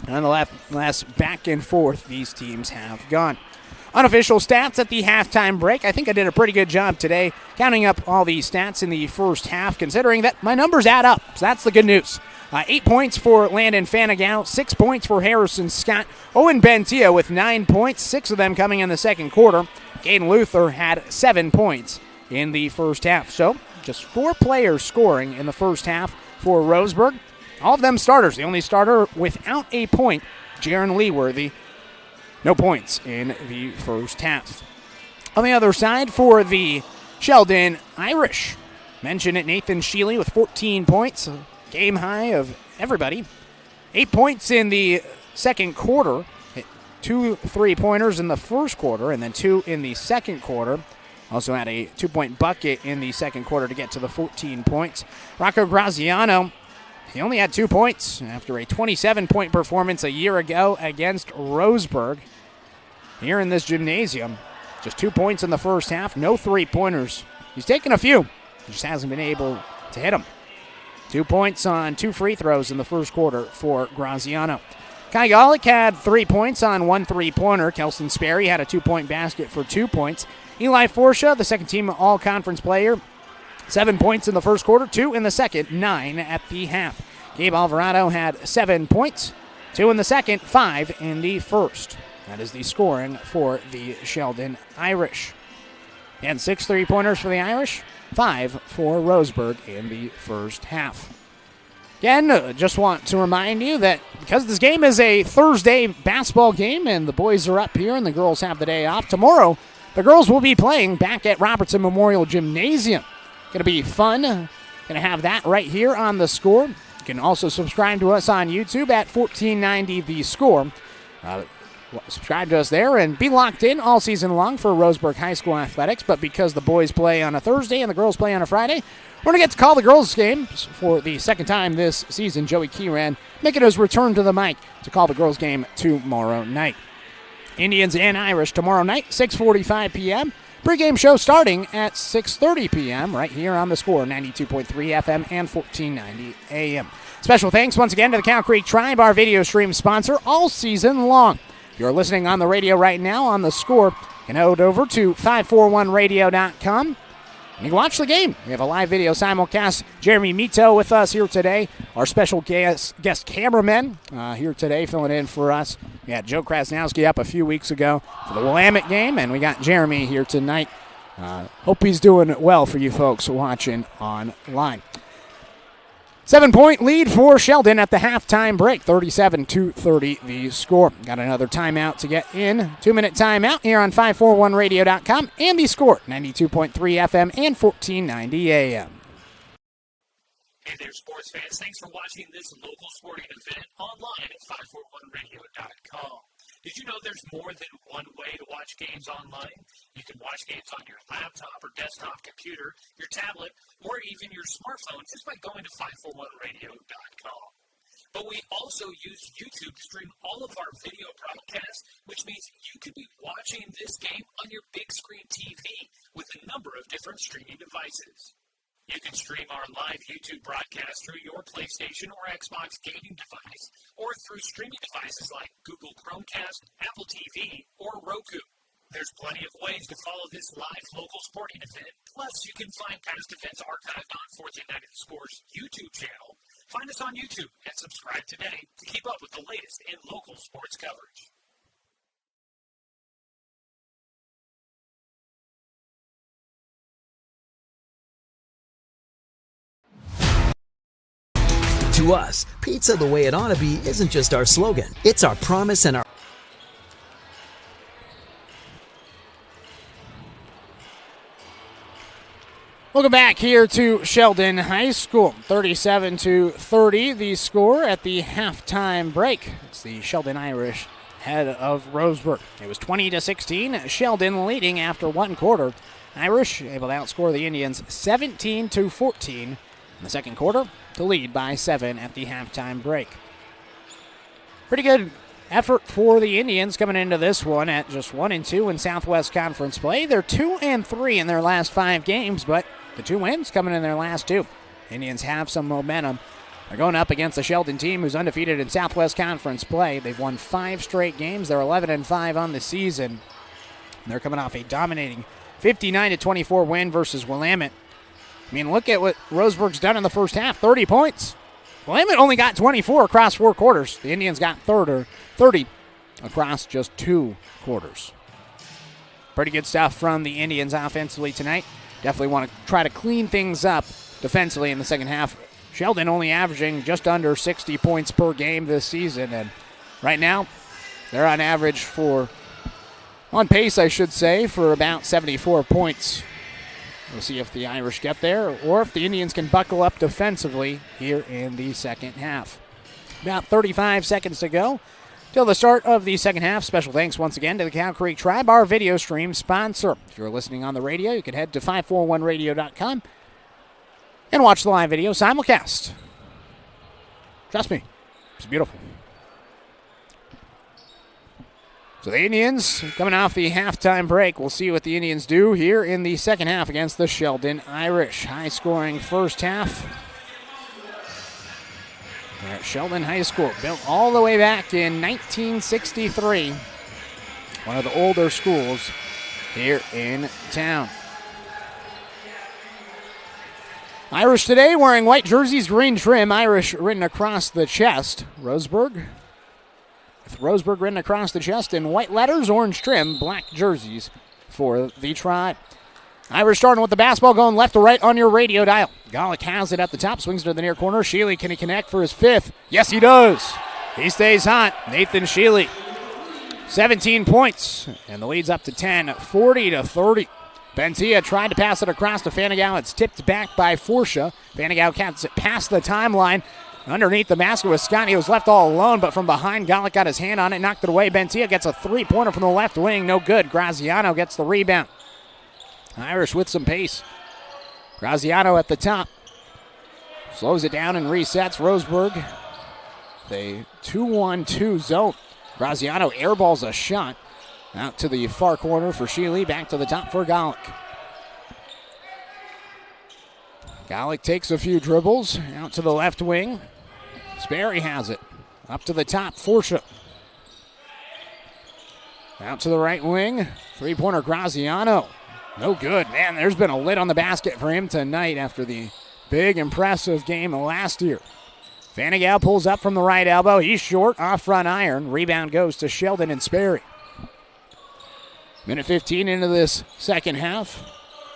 nonetheless, back and forth these teams have gone. Unofficial stats at the halftime break. I think I did a pretty good job today counting up all the stats in the first half, considering that my numbers add up. So that's the good news. 8 points for Landon Fanigal, 6 points for Harrison Scott. Owen Bentia with 9 points, 6 of them coming in the second quarter. Gaden Luther had 7 points in the first half. So just 4 players scoring in the first half for Roseburg. All of them starters. The only starter without a point, Jaron Leeworthy. No points in the first half. On the other side for the Sheldon Irish, mentioned it, Nathan Sheely with 14 points. Game high of everybody. 8 points in the second quarter. Hit 2 three-pointers in the first quarter and then 2 in the second quarter. Also had a 2-point bucket in the second quarter to get to the 14 points. Rocco Graziano, he only had 2 points after a 27-point performance a year ago against Roseburg. Here in this gymnasium, just 2 points in the first half, no three-pointers. He's taken a few, just hasn't been able to hit them. 2 points on 2 free throws in the first quarter for Graziano. Kai Golick had 3 points on 1 three-pointer. Kelson Sperry had a 2-point basket for 2 points. Eli Forsha, the second-team all-conference player, 7 points in the first quarter, 2 in the second, 9 at the half. Gabe Alvarado had 7 points, 2 in the second, 5 in the first. That is the scoring for the Sheldon Irish. And 6 three-pointers for the Irish, 5 for Roseburg in the first half. Again, just want to remind you that because this game is a Thursday basketball game and the boys are up here and the girls have the day off, tomorrow the girls will be playing back at Robertson Memorial Gymnasium. Going to be fun. Going to have that right here on The Score. You can also subscribe to us on YouTube at 1490 The Score. Subscribe to us there and be locked in all season long for Roseburg High School athletics. But because the boys play on a Thursday and the girls play on a Friday, we're going to get to call the girls' games for the second time this season. Joey Kieran making his return to the mic to call the girls' game tomorrow night. Indians and Irish tomorrow night, 6:45 p.m. Pre-game show starting at 6:30 p.m. right here on The Score, 92.3 FM and 1490 AM. Special thanks once again to the Cow Creek Tribe, our video stream sponsor all season long. If you're listening on the radio right now on The Score, you can head over to 541radio.com. You can watch the game. We have a live video simulcast. Jeremy Mito with us here today. Our special guest cameraman here today filling in for us. We had Joe Krasnowski up a few weeks ago for the Willamette game, and we got Jeremy here tonight. Hope he's doing well for you folks watching online. 7-point lead for Sheldon at the halftime break, 37-30 the score. Got another timeout to get in. 2-minute timeout here on 541radio.com and The Score, 92.3 FM and 1490 AM. Hey there, sports fans. Thanks for watching this local sporting event online at 541radio.com. Did you know there's more than one way to watch games online? You can watch games on your laptop or desktop computer, your tablet, or even your smartphone just by going to 541radio.com. But we also use YouTube to stream all of our video broadcasts, which means you could be watching this game on your big screen TV with a number of different streaming devices. You can stream our live YouTube broadcast through your PlayStation or Xbox gaming device, or through streaming devices like Google Chromecast, Apple TV, or Roku. There's plenty of ways to follow this live local sporting event. Plus, you can find past events archived on 1490 The Score's YouTube channel. Find us on YouTube and subscribe today to keep up with the latest in local sports coverage. To us, pizza the way it ought to be isn't just our slogan. It's our promise and our... Welcome back here to Sheldon High School. 37-30, the score at the halftime break. It's the Sheldon Irish ahead of Roseburg. It was 20-16. Sheldon leading after one quarter. Irish able to outscore the Indians 17-14 in the second quarter to lead by 7 at the halftime break. Pretty good effort for the Indians coming into this one at just 1-2 in Southwest Conference play. They're 2-3 in their last 5 games, but the 2 wins coming in their last 2. Indians have some momentum. They're going up against the Sheldon team who's undefeated in Southwest Conference play. They've won 5 straight games. They're 11-5 on the season. They're coming off a dominating 59-24 win versus Willamette. I mean, look at what Roseburg's done in the first half. 30 points. Willamette only got 24 across 4 quarters. The Indians got 30 across just 2 quarters. Pretty good stuff from the Indians offensively tonight. Definitely want to try to clean things up defensively in the second half. Sheldon only averaging just under 60 points per game this season. And right now, they're on average on pace, I should say, for about 74 points. We'll see if the Irish get there or if the Indians can buckle up defensively here in the second half. About 35 seconds to go till the start of the second half. Special thanks once again to the Cow Creek Tribe, our video stream sponsor. If you're listening on the radio, you can head to 541radio.com and watch the live video simulcast. Trust me, it's beautiful. So the Indians coming off the halftime break. We'll see what the Indians do here in the second half against the Sheldon Irish. High-scoring first half at Sheldon High School, built all the way back in 1963. One of the older schools here in town. Irish today wearing white jerseys, green trim. Irish written across the chest. Roseburg written across the chest in white letters, orange trim, black jerseys for the Tribe. Irish starting with the basketball, going left to right on your radio dial. Golick has it at the top, swings to the near corner. Shealy, can he connect for his 5th? Yes, he does. He stays hot. Nathan Shealy, 17 points, and the lead's up to 10, 40-30. Bentia tried to pass it across to Fanigal. It's tipped back by Forsha. Fanigal gets it past the timeline. Underneath the basket was Scott. He was left all alone, but from behind, Golick got his hand on it, knocked it away. Bentia gets a 3-pointer from the left wing. No good. Graziano gets the rebound. Irish with some pace. Graziano at the top. Slows it down and resets. Roseburg, the 2-1-2 zone. Graziano airballs a shot. Out to the far corner for Shealy. Back to the top for Golick. Golick takes a few dribbles. Out to the left wing. Sperry has it. Up to the top, Forsha. Out to the right wing. 3-pointer Graziano. No good. Man, there's been a lid on the basket for him tonight after the big, impressive game last year. Fanigal pulls up from the right elbow. He's short, off front iron. Rebound goes to Sheldon and Sperry. Minute 15 into this second half.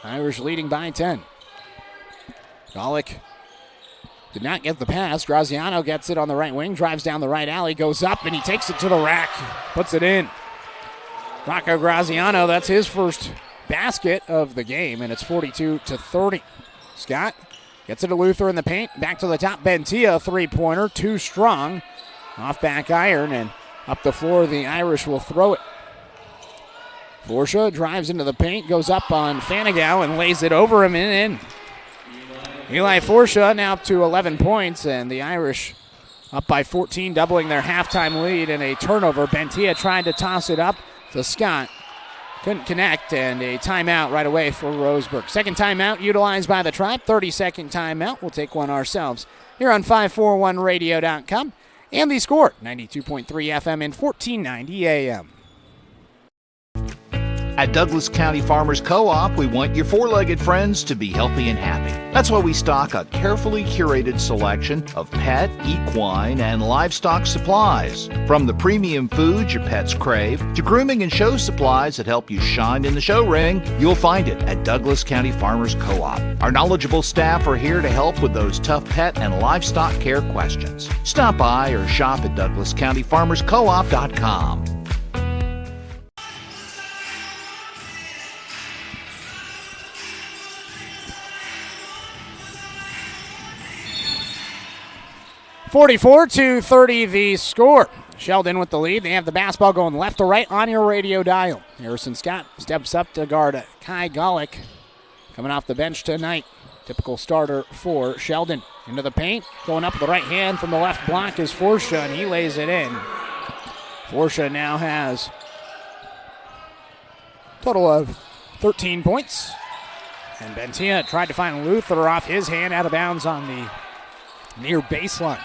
Irish leading by 10. Golick did not get the pass. Graziano gets it on the right wing, drives down the right alley, goes up, and he takes it to the rack, puts it in. Rocco Graziano, that's his first basket of the game, and it's 42-30. Scott gets it to Luther in the paint, back to the top. Bentia, 3-pointer, too strong. Off back iron, and up the floor, the Irish will throw it. Forsha drives into the paint, goes up on Fanigal, and lays it over him and in. Eli Forsha now up to 11 points, and the Irish up by 14, doubling their halftime lead, and a turnover. Bentia tried to toss it up to Scott. Couldn't connect, and a timeout right away for Roseburg. Second timeout utilized by the Tribe. 30-second timeout. We'll take one ourselves here on 541radio.com. And the score, 92.3 FM and 1490 AM. At Douglas County Farmers Co-op, we want your four-legged friends to be healthy and happy. That's why we stock a carefully curated selection of pet, equine, and livestock supplies. From the premium foods your pets crave to grooming and show supplies that help you shine in the show ring, you'll find it at Douglas County Farmers Co-op. Our knowledgeable staff are here to help with those tough pet and livestock care questions. Stop by or shop at DouglasCountyFarmersCoop.com. (44-30) the score. Sheldon with the lead. They have the basketball going left to right on your radio dial. Harrison Scott steps up to guard Kai Golick, coming off the bench tonight. Typical starter for Sheldon. Into the paint, going up with the right hand from the left block is Forsha, and he lays it in. Forsha now has a total of 13 points. And Bentia tried to find Luther off his hand, out of bounds on the near baseline.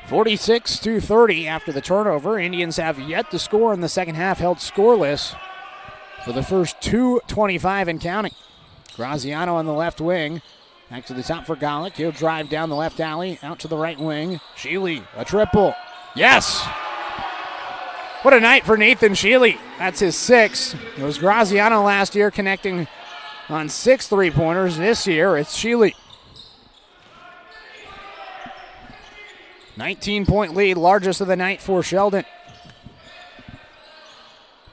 46-30 after the turnover. Indians have yet to score in the second half, held scoreless for the first 2:25 and counting. Graziano on the left wing. Back to the top for Golick. He'll drive down the left alley, out to the right wing. Sheely, a triple. Yes! What a night for Nathan Sheely. That's his sixth. It was Graziano last year connecting on 6 3-pointers. This year, it's Sheely. 19-point lead, largest of the night for Sheldon.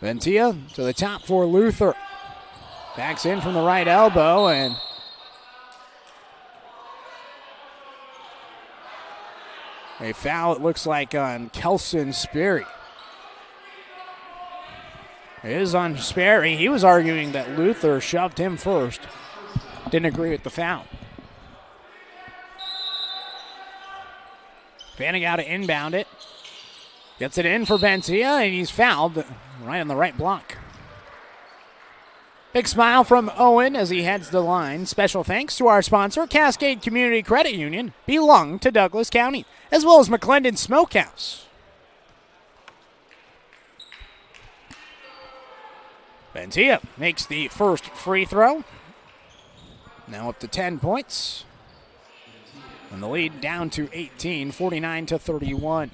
Ventia to the top for Luther. Backs in from the right elbow, and a foul, it looks like, on Kelson Sperry. It is on Sperry. He was arguing that Luther shoved him first. Didn't agree with the foul. Fanning to inbound it. Gets it in for Bentia, and he's fouled right on the right block. Big smile from Owen as he heads the line. Special thanks to our sponsor, Cascade Community Credit Union, belong to Douglas County, as well as McClendon Smokehouse. Bentia makes the first free throw. Now up to 10 points. And the lead down to 18, 49-31.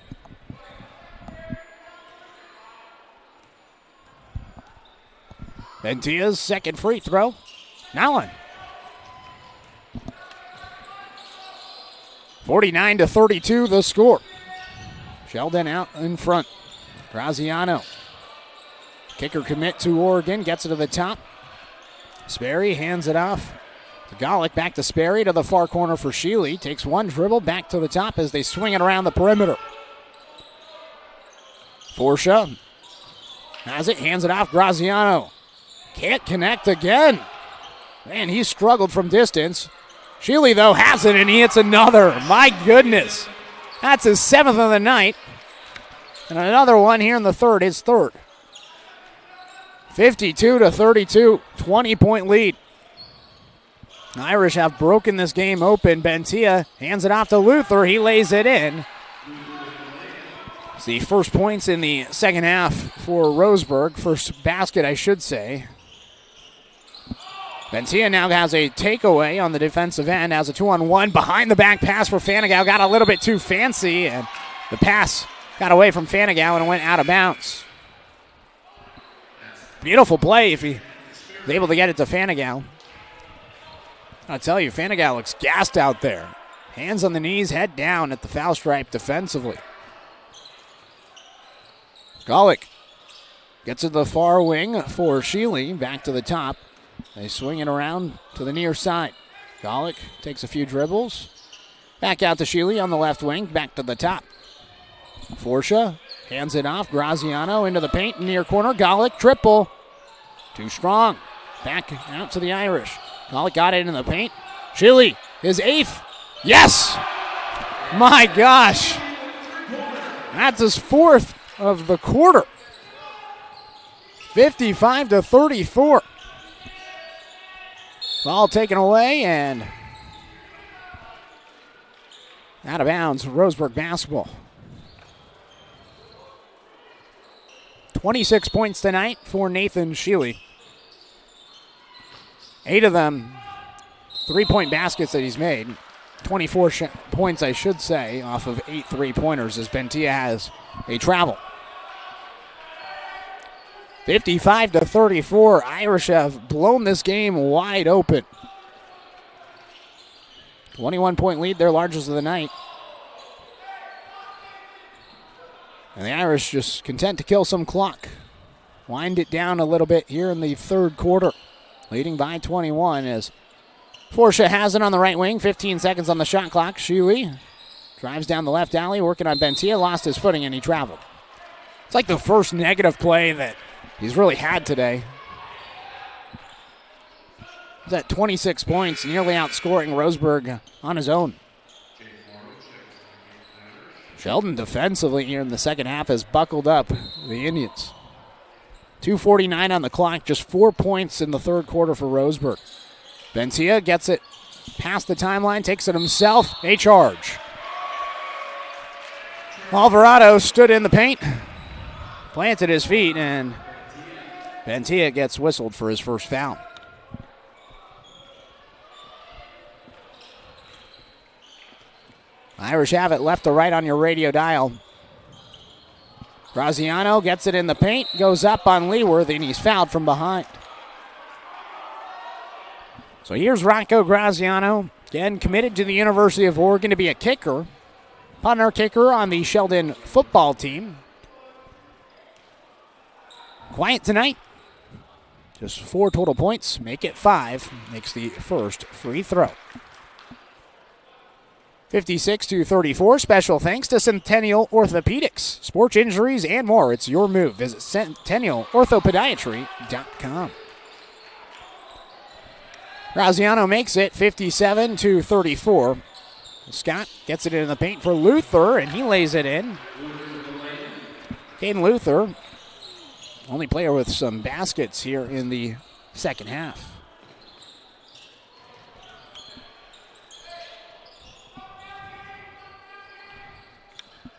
Bentia's second free throw. Now on. 49-32 the score. Sheldon out in front. Graziano. Kicker commit to Oregon. Gets it to the top. Sperry hands it off to Golick. Back to Sperry to the far corner for Sheely. Takes one dribble back to the top as they swing it around the perimeter. Forsha has it. Hands it off. Graziano. Can't connect again. Man, he struggled from distance. Sheely, though, has it, and he hits another. My goodness. That's his 7th of the night. And another one here in the third, his third. 52-32, 20-point lead. The Irish have broken this game open. Bentia hands it off to Luther. He lays it in. It's the first points in the second half for Roseburg. First basket, I should say. Bentia now has a takeaway on the defensive end. Has a 2-on-1 behind the back pass for Fanagau. Got a little bit too fancy, and the pass got away from Fanagau and went out of bounds. Beautiful play if he was able to get it to Fanagau. I'll tell you, Fanagau looks gassed out there. Hands on the knees, head down at the foul stripe defensively. Golick gets to the far wing for Sheely. Back to the top. They swing it around to the near side. Golick takes a few dribbles. Back out to Sheely on the left wing. Back to the top. Forsha hands it off. Graziano into the paint, near corner. Golick, triple. Too strong. Back out to the Irish. Golick got it in the paint. Sheely, his 8th. Yes! My gosh. That's his 4th of the quarter. 55-34. Ball taken away and out of bounds. Roseburg basketball. 26 points tonight for Nathan Sheely. 8 of them 3-point baskets that he's made. 24 points, I should say, off of 8 3-pointers as Bentia has a travel. 55-34. Irish have blown this game wide open. 21-point lead, their largest of the night. And the Irish just content to kill some clock. Wind it down a little bit here in the third quarter. Leading by 21 as Forsha has it on the right wing. 15 seconds on the shot clock. Sheely drives down the left alley, working on Bentia. Lost his footing and he traveled. It's like the first negative play that he's really had today. He's at 26 points, nearly outscoring Roseburg on his own. Sheldon defensively here in the second half has buckled up the Indians. 2:49 on the clock, just 4 points in the third quarter for Roseburg. Bentia gets it past the timeline, takes it himself, a charge. Alvarado stood in the paint, planted his feet, and Bentia gets whistled for his first foul. Irish have it left to right on your radio dial. Graziano gets it in the paint, goes up on Leaworth, and he's fouled from behind. So here's Rocco Graziano, again committed to the University of Oregon to be a kicker. Punter kicker on the Sheldon football team. Quiet tonight. Just 4 total points, make it 5. Makes the first free throw. 56-34. Special thanks to Centennial Orthopedics. Sports injuries and more. It's your move. Visit CentennialOrthopodiatry.com. Graziano makes it 57-34. Scott gets it in the paint for Luther, and he lays it in. Caden Luther, only player with some baskets here in the second half.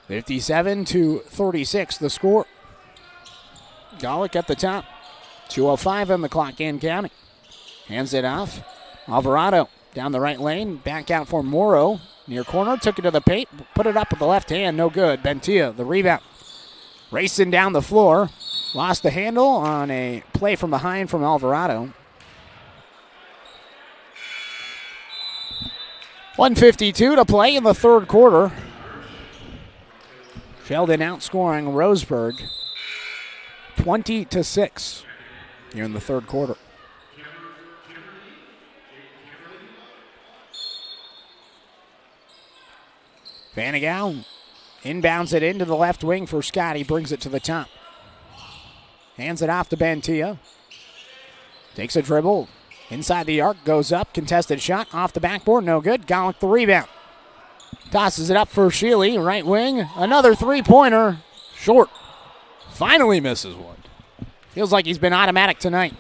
(57-36) the score. Golick at the top. 2:05 on the clock and counting. Hands it off. Alvarado down the right lane. Back out for Morrow. Near corner. Took it to the paint. Put it up with the left hand. No good. Bentia, the rebound. Racing down the floor. Lost the handle on a play from behind from Alvarado. 1:52 to play in the third quarter. Sheldon outscoring Roseburg 20-6 here in the third quarter. Vanagal inbounds it into the left wing for Scott. He brings it to the top. Hands it off to Bentia. Takes a dribble. Inside the arc, goes up. Contested shot off the backboard. No good. Golick the rebound. Tosses it up for Sheely, right wing. Another three-pointer. Short. Finally misses one. Feels like he's been automatic tonight.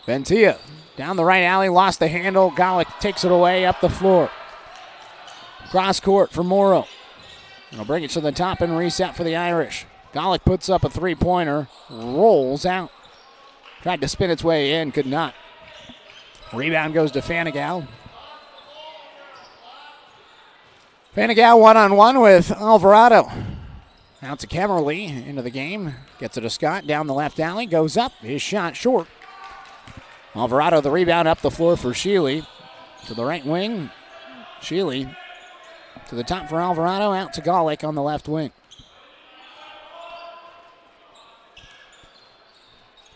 Bentia down the right alley, lost the handle. Golick takes it away up the floor. Cross court for Morrow. He'll bring it to the top and reset for the Irish. Golick puts up a three-pointer, rolls out. Tried to spin its way in, could not. Rebound goes to Vanagal. Vanagal one-on-one with Alvarado. Out to Kemmerly into the game. Gets it to Scott down the left alley. Goes up. His shot short. Alvarado the rebound up the floor for Sheely. To the right wing. Sheely to the top for Alvarado. Out to Golick on the left wing.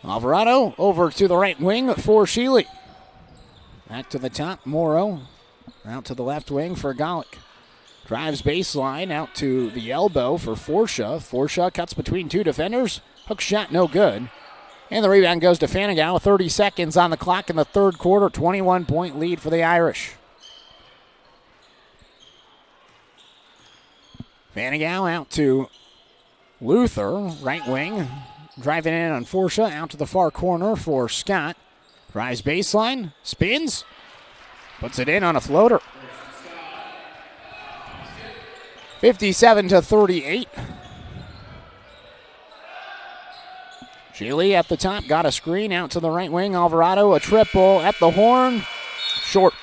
Alvarado over to the right wing for Sheely. Back to the top. Morrow out to the left wing for Golick. Drives baseline out to the elbow for Forsha. Forsha cuts between two defenders. Hook shot no good. And the rebound goes to Vanagal. 30 seconds on the clock in the third quarter. 21-point lead for the Irish. Vanagal out to Luther, right wing. Driving in on Forsha. Out to the far corner for Scott. Drives baseline. Spins. Puts it in on a floater. 57-38. Shealy at the top, got a screen out to the right wing. Alvarado, a triple at the horn, short.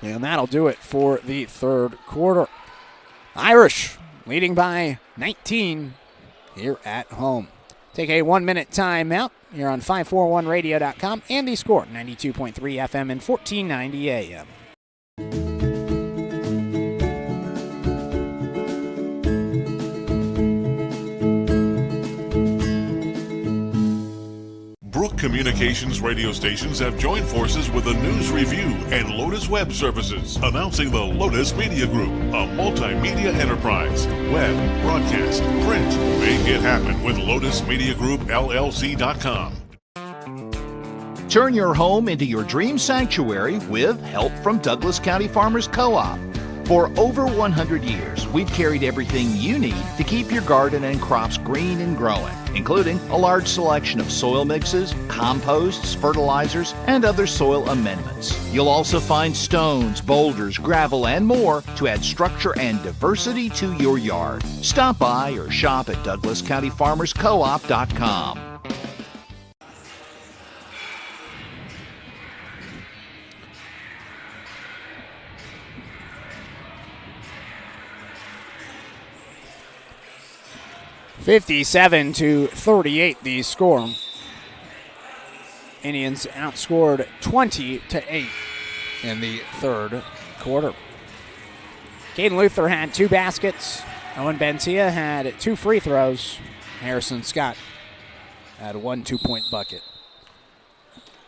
And that'll do it for the third quarter. Irish leading by 19 here at home. Take a 1-minute timeout here on 541radio.com and the Score, 92.3 FM and 1490 AM. Brook Communications radio stations have joined forces with the News Review and Lotus Web Services, announcing the Lotus Media Group, a multimedia enterprise. Web, broadcast, print. Make it happen with LotusMediaGroupLLC.com. Turn your home into your dream sanctuary with help from Douglas County Farmers Co-op. For over 100 years, we've carried everything you need to keep your garden and crops green and growing, including a large selection of soil mixes, composts, fertilizers, and other soil amendments. You'll also find stones, boulders, gravel, and more to add structure and diversity to your yard. Stop by or shop at DouglasCountyFarmersCoop.com. (57-38) the score. Indians outscored 20-8 in the third quarter. Caden Luther had 2 baskets. Owen Bentia had 2 free throws. Harrison Scott had 1 2-point bucket.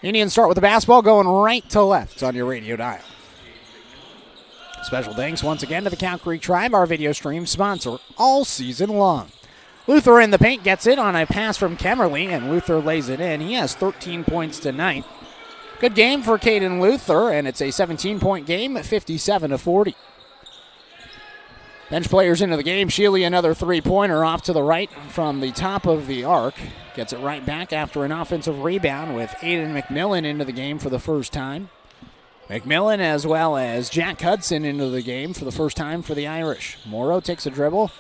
Indians start with the basketball going right to left on your radio dial. Special thanks once again to the Cow Creek Tribe, our video stream sponsor all season long. Luther in the paint gets it on a pass from Kemmerly, and Luther lays it in. He has 13 points tonight. Good game for Caden Luther, and it's a 17-point game at 57-40. Bench players into the game. Shealy, another three-pointer off to the right from the top of the arc. Gets it right back after an offensive rebound with Aiden McMillan into the game for the first time. McMillan as well as Jack Hudson into the game for the first time for the Irish. Morrow takes a dribble.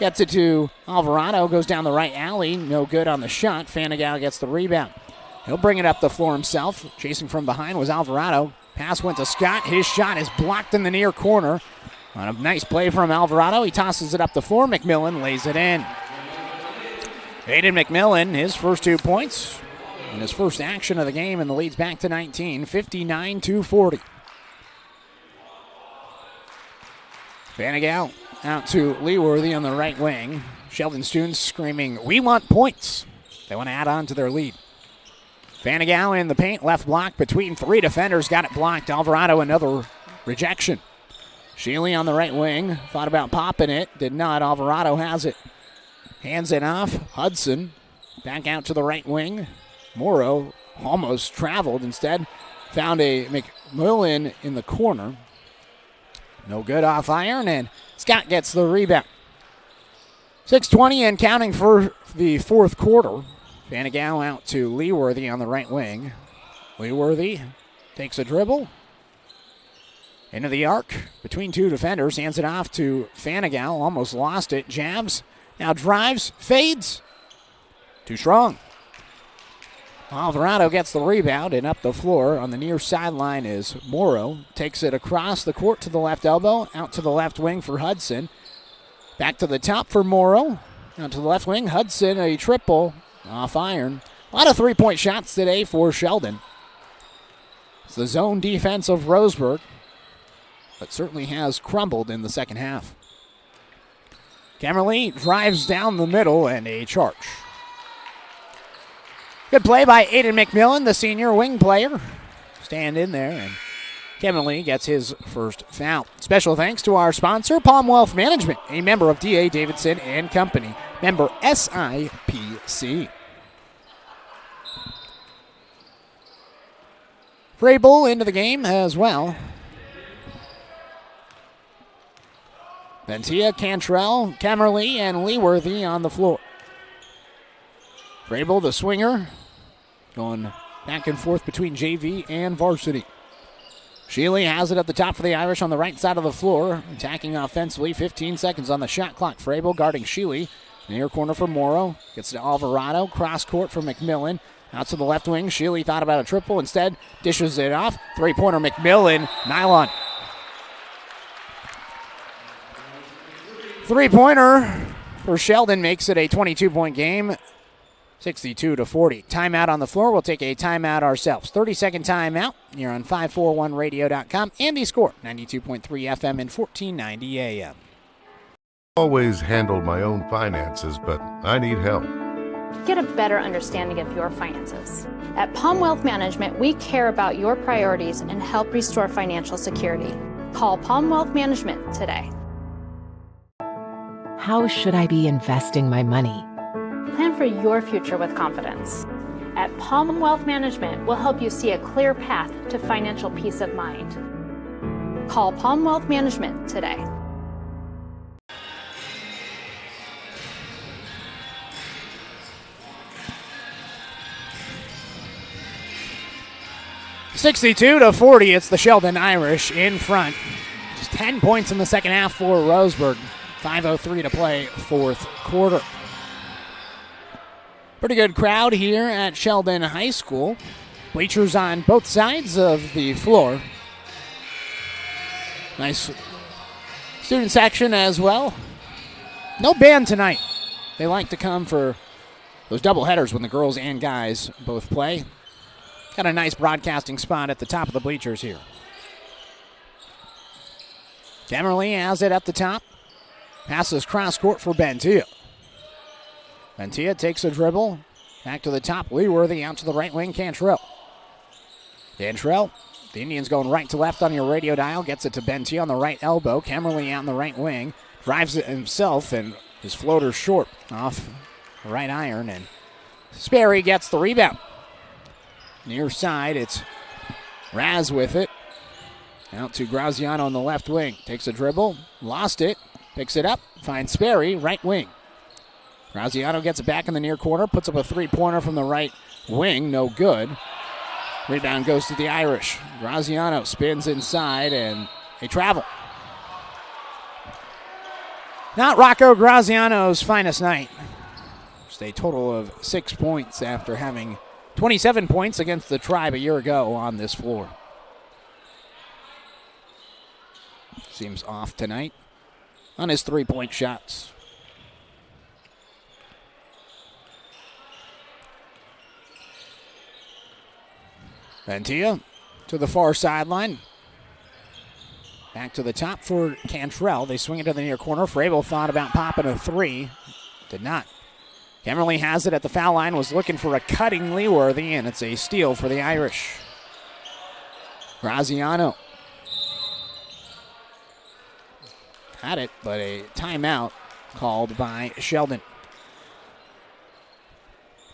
Gets it to Alvarado, goes down the right alley, no good on the shot. Fanigal gets the rebound. He'll bring it up the floor himself. Chasing from behind was Alvarado. Pass went to Scott. His shot is blocked in the near corner. On a nice play from Alvarado, he tosses it up the floor. McMillan lays it in. Aiden McMillan, his first 2 points and his first action of the game, and the lead's back to 19, 59-40. Fanigal out to Leeworthy on the right wing. Sheldon students screaming, "We want points." They want to add on to their lead. Fanigal in the paint, left block between 3 defenders, got it blocked. Alvarado, another rejection. Shealy on the right wing, thought about popping it, did not. Alvarado has it. Hands it off. Hudson back out to the right wing. Morrow almost traveled. Instead, found a McMillan in the corner. No good off iron, and Scott gets the rebound. 6:20 and counting for the fourth quarter. Fanigal out to Leeworthy on the right wing. Leeworthy takes a dribble. Into the arc between 2 defenders. Hands it off to Fanigal. Almost lost it. Jabs. Now drives. Fades. Too strong. Alvarado gets the rebound, and up the floor on the near sideline is Morrow. Takes it across the court to the left elbow, out to the left wing for Hudson. Back to the top for Morrow. Out to the left wing, Hudson, a triple off iron. A lot of three-point shots today for Sheldon. It's the zone defense of Roseburg, but certainly has crumbled in the second half. Kemmerly drives down the middle, and a charge. Good play by Aiden McMillan, the senior wing player. Stand in there, and Kemmerly gets his first foul. Special thanks to our sponsor, Palm Wealth Management, a member of D.A. Davidson and Company, member SIPC. Vrabel into the game as well. Bentia, Cantrell, Kemmerly, and Leeworthy on the floor. Vrabel, the swinger, going back and forth between JV and varsity. Shealy has it at the top for the Irish on the right side of the floor, attacking offensively. 15 seconds on the shot clock. Vrabel guarding Shealy. Near corner for Morrow. Gets to Alvarado. Cross court for McMillan. Out to the left wing. Shealy thought about a triple. Instead, dishes it off. Three-pointer McMillan. Nylon. Three-pointer for Sheldon makes it a 22-point game. 62-40. Timeout on the floor. We'll take a timeout ourselves. 30-second timeout. You're on 541radio.com. And the score, 92.3 FM and 1490 AM. Always handled my own finances, but I need help. Get a better understanding of your finances. At Palm Wealth Management, we care about your priorities and help restore financial security. Call Palm Wealth Management today. How should I be investing my money? Plan for your future with confidence. At Palm Wealth Management, we'll help you see a clear path to financial peace of mind. Call Palm Wealth Management today. (62-40). It's the Sheldon Irish in front. Just 10 points in the second half for Roseburg. 5:03 to play, fourth quarter. Pretty good crowd here at Sheldon High School. Bleachers on both sides of the floor. Nice student section as well. No band tonight. They like to come for those double headers when the girls and guys both play. Got a nice broadcasting spot at the top of the bleachers here. Demerly has it at the top. Passes cross court for Bentia. Bentia takes a dribble. Back to the top. Leeworthy out to the right wing. Cantrell. Cantrell. The Indians going right to left on your radio dial. Gets it to Bentia on the right elbow. Camerly out on the right wing. Drives it himself, and his floater short off the right iron. And Sperry gets the rebound. Near side, it's Raz with it. Out to Graziano on the left wing. Takes a dribble. Lost it. Picks it up. Finds Sperry, right wing. Graziano gets it back in the near corner. Puts up a three-pointer from the right wing. No good. Rebound goes to the Irish. Graziano spins inside, and they travel. Not Rocco Graziano's finest night. Just a total of 6 points after having 27 points against the Tribe a year ago on this floor. Seems off tonight on his three-point shots. Bentia to the far sideline. Back to the top for Cantrell. They swing it to the near corner. Frabel thought about popping a three. Did not. Camerly has it at the foul line. Was looking for a cutting Leeworthy, and it's a steal for the Irish. Graziano had it, but a timeout called by Sheldon.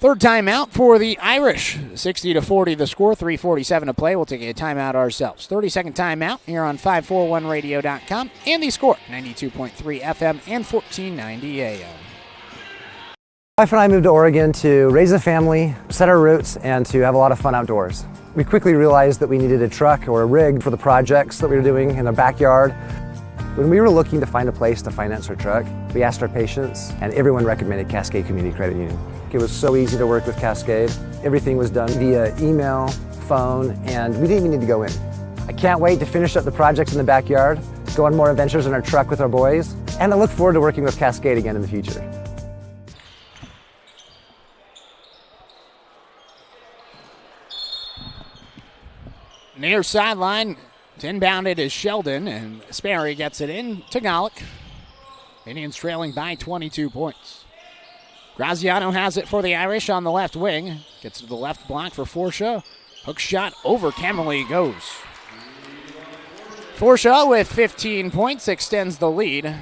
Third timeout for the Irish. 60-40 the score, 3:47 to play. We'll take a timeout ourselves. 30-second timeout here on 541radio.com. And the score, 92.3 FM and 1490 AM. My wife and I moved to Oregon to raise a family, set our roots, and to have a lot of fun outdoors. We quickly realized that we needed a truck or a rig for the projects that we were doing in our backyard. When we were looking to find a place to finance our truck, we asked our patients, and everyone recommended Cascade Community Credit Union. It was so easy to work with Cascade. Everything was done via email, phone, and we didn't even need to go in. I can't wait to finish up the projects in the backyard, go on more adventures in our truck with our boys, and I look forward to working with Cascade again in the future. Near sideline, it's inbounded is Sheldon, and Sperry gets it in to Golick. Indians trailing by 22 points. Graziano has it for the Irish on the left wing. Gets to the left block for Forshaw. Hook shot over Camerly goes. Forshaw with 15 points extends the lead.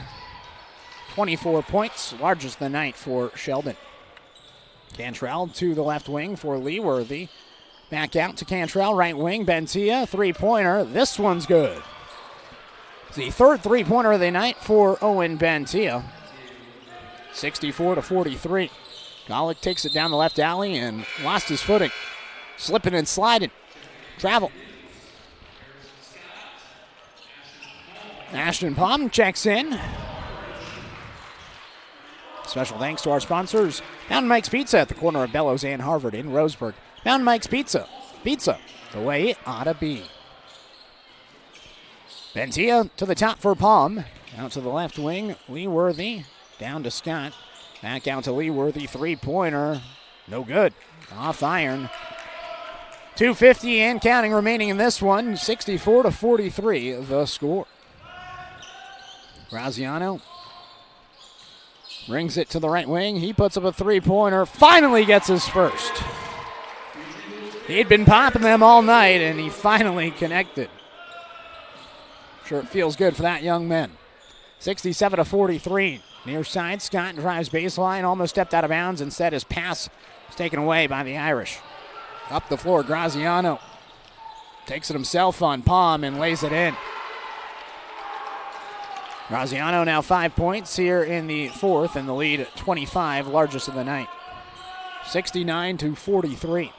24 points, largest of the night for Sheldon. Cantrell to the left wing for Leeworthy. Back out to Cantrell, right wing. Bentia, three-pointer. This one's good. It's the third three-pointer of the night for Owen Bentia. 64-43. Golick takes it down the left alley and lost his footing. Slipping and sliding. Travel. Ashton Palm checks in. Special thanks to our sponsors, Mountain Mike's Pizza at the corner of Bellows and Harvard in Roseburg. Mountain Mike's Pizza. Pizza, the way it ought to be. Bentia to the top for Palm. Out to the left wing, Leeworthy. Down to Scott. Back out to Leeworthy. Three-pointer. No good. Off iron. 2:50 and counting remaining in this one. 64-43 the score. Graziano brings it to the right wing. He puts up a three-pointer. Finally gets his first. He'd been popping them all night, and he finally connected. Sure it feels good for that young man. 67-43. Near side, Scott drives baseline, almost stepped out of bounds. Instead, his pass is taken away by the Irish. Up the floor, Graziano takes it himself on Palm and lays it in. Graziano now 5 points here in the fourth, and the lead at 25, largest of the night. 69-43.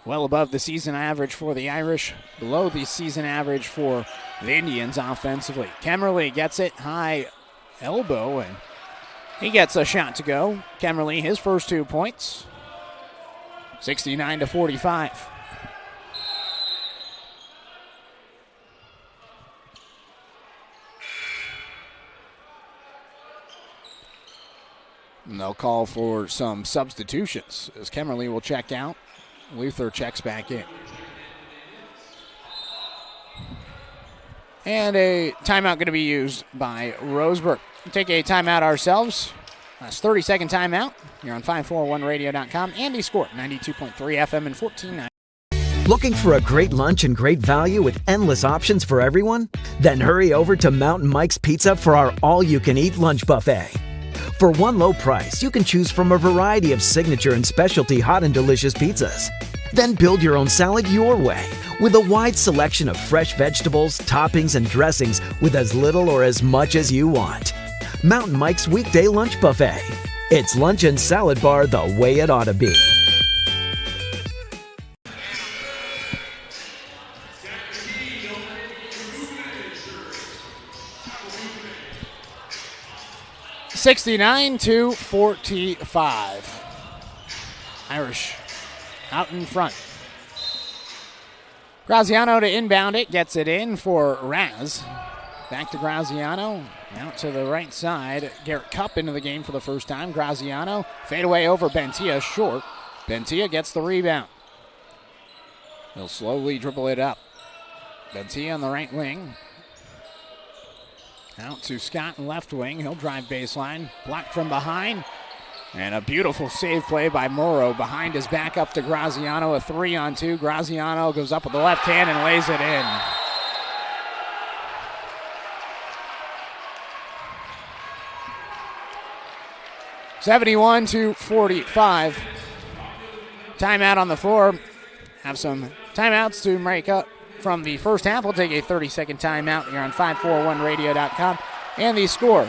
Well above the season average for the Irish, below the season average for the Indians offensively. Kemmerly gets it high elbow, and he gets a shot to go. Kemmerly, his first 2 points. 69-45. And they'll call for some substitutions as Kemmerly will check out. Luther checks back in. And a timeout going to be used by Roseburg. We'll take a timeout ourselves. Last 30-second timeout. You're on 541radio.com. And the score, 92.3 FM and 14.9. Looking for a great lunch and great value with endless options for everyone? Then hurry over to Mountain Mike's Pizza for our all-you-can-eat lunch buffet. For one low price, you can choose from a variety of signature and specialty hot and delicious pizzas. Then build your own salad your way with a wide selection of fresh vegetables, toppings, and dressings with as little or as much as you want. Mountain Mike's Weekday Lunch Buffet. It's lunch and salad bar the way it ought to be. (69-45). Irish out in front. Graziano to inbound it, gets it in for Raz. Back to Graziano, out to the right side. Garrett Cupp into the game for the first time. Graziano, fadeaway over Bentia, short. Bentia gets the rebound. He'll slowly dribble it up. Bentia on the right wing. Out to Scott in left wing. He'll drive baseline. Blocked from behind. And a beautiful save play by Morrow. Behind his back up to Graziano. A 3-on-2. Graziano goes up with the left hand and lays it in. (71-45). Timeout on the floor. Have some timeouts to break up from the first half. We'll take a 30-second timeout here on 541radio.com. And the score,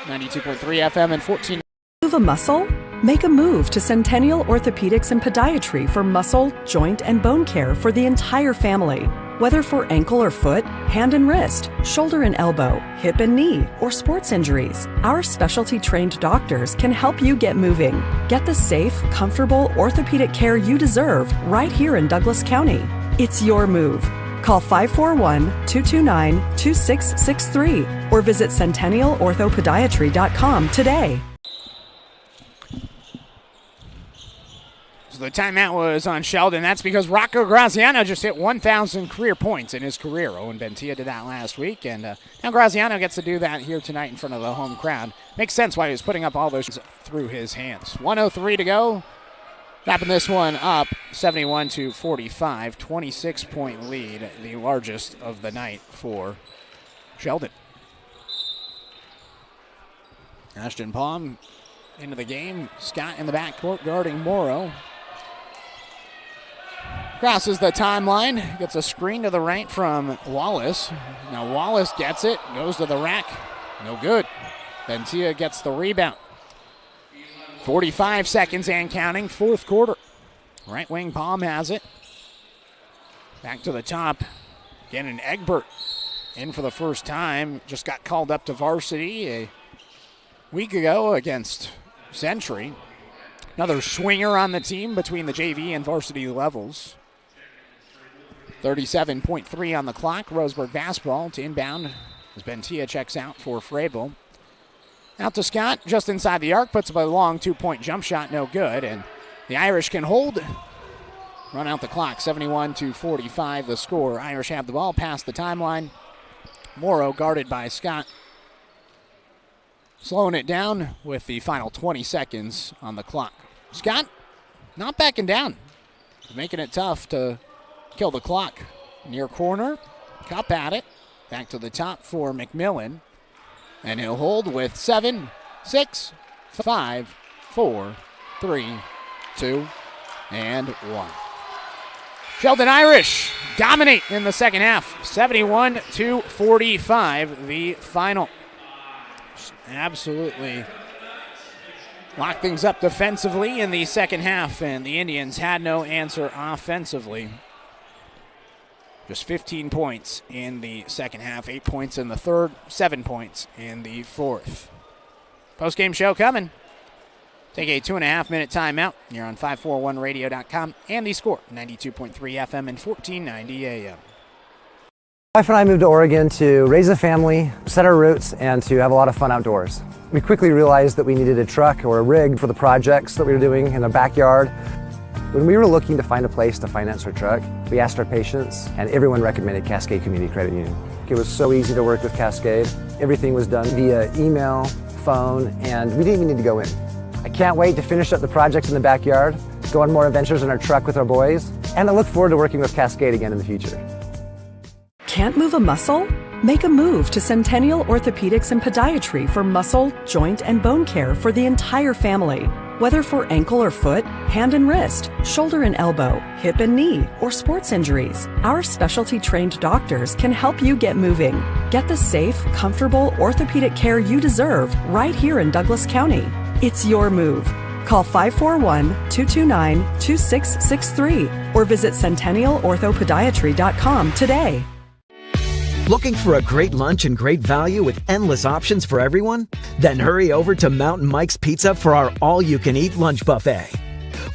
92.3 FM and 14. Move a muscle? Make a move to Centennial Orthopedics and Podiatry for muscle, joint, and bone care for the entire family. Whether for ankle or foot, hand and wrist, shoulder and elbow, hip and knee, or sports injuries, our specialty-trained doctors can help you get moving. Get the safe, comfortable orthopedic care you deserve right here in Douglas County. It's your move. Call 541-229-2663 or visit centennialorthopodiatry.com today. So the timeout was on Sheldon. That's because Rocco Graziano just hit 1,000 career points in his career. Owen Bentia did that last week, and now Graziano gets to do that here tonight in front of the home crowd. Makes sense why he was putting up all those through his hands. 1:03 to go. Wrapping this one up, 71-45, 26-point lead, the largest of the night for Sheldon. Ashton Palm into the game. Scott in the backcourt guarding Morrow. Crosses the timeline, gets a screen to the right from Wallace. Now Wallace gets it, goes to the rack, no good. Bentia gets the rebound. 45 seconds and counting, fourth quarter. Right wing Palm has it. Back to the top. Again, an Egbert in for the first time. Just got called up to varsity. A week ago against Century. Another swinger on the team between the JV and varsity levels. 37.3 on the clock. Roseburg basketball to inbound as Bentia checks out for Frabel. Out to Scott, just inside the arc, puts up a long 2-point jump shot, no good. And the Irish can hold, run out the clock, 71-45 the score. Irish have the ball past the timeline. Morrow guarded by Scott. Slowing it down with the final 20 seconds on the clock. Scott not backing down, making it tough to kill the clock. Near corner, Cup at it. Back to the top for McMillan. And he'll hold with 7, 6, 5, 4, 3, 2, and 1. Sheldon Irish dominate in the second half. 71-45 the final. Absolutely locked things up defensively in the second half, and the Indians had no answer offensively. Just 15 points in the second half, 8 points in the third, 7 points in the fourth. Post-game show coming. Take a 2.5-minute timeout. You're on 541radio.com and the Score, 92.3 FM and 1490 AM. My wife and I moved to Oregon to raise a family, set our roots, and to have a lot of fun outdoors. We quickly realized that we needed a truck or a rig for the projects that we were doing in the backyard. When we were looking to find a place to finance our truck, we asked our patients, and everyone recommended Cascade Community Credit Union. It was so easy to work with Cascade. Everything was done via email, phone, and we didn't even need to go in. I can't wait to finish up the projects in the backyard, go on more adventures in our truck with our boys, and I look forward to working with Cascade again in the future. Can't move a muscle? Make a move to Centennial Orthopedics and Podiatry for muscle, joint, and bone care for the entire family. Whether for ankle or foot, hand and wrist, shoulder and elbow, hip and knee, or sports injuries, our specialty trained doctors can help you get moving. Get the safe, comfortable orthopedic care you deserve right here in Douglas County. It's your move. Call 541-229-2663 or visit centennialorthopodiatry.com today. Looking for a great lunch and great value with endless options for everyone? Then hurry over to Mountain Mike's Pizza for our all-you-can-eat lunch buffet.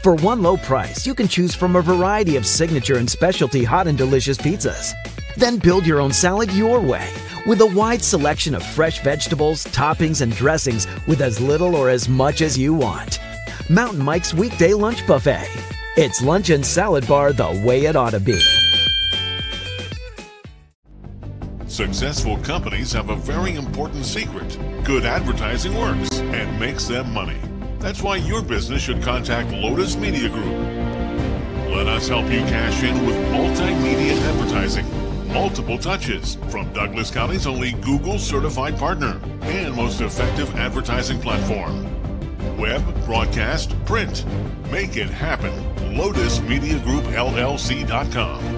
For one low price, you can choose from a variety of signature and specialty hot and delicious pizzas. Then build your own salad your way with a wide selection of fresh vegetables, toppings, and dressings with as little or as much as you want. Mountain Mike's Weekday Lunch Buffet. It's lunch and salad bar the way it ought to be. Successful companies have a very important secret. Good advertising works and makes them money. That's why your business should contact Lotus Media Group. Let us help you cash in with multimedia advertising. Multiple touches from Douglas County's only Google certified partner and most effective advertising platform. Web, broadcast, print. Make it happen. LotusMediaGroupLLC.com.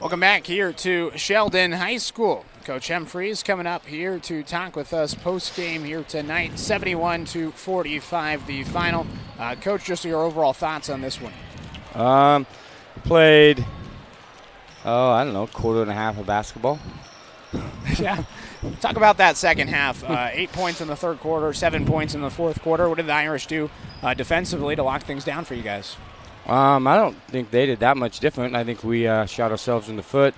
Welcome back here to Sheldon High School. Coach Humphreys coming up here to talk with us post-game here tonight. 71-45 the final. Coach, just your overall thoughts on this one. Played, quarter and a half of basketball. Yeah. Talk about that second half. 8 points in the third quarter, 7 points in the fourth quarter. What did the Irish do defensively to lock things down for you guys? I don't think they did that much different. I think we shot ourselves in the foot.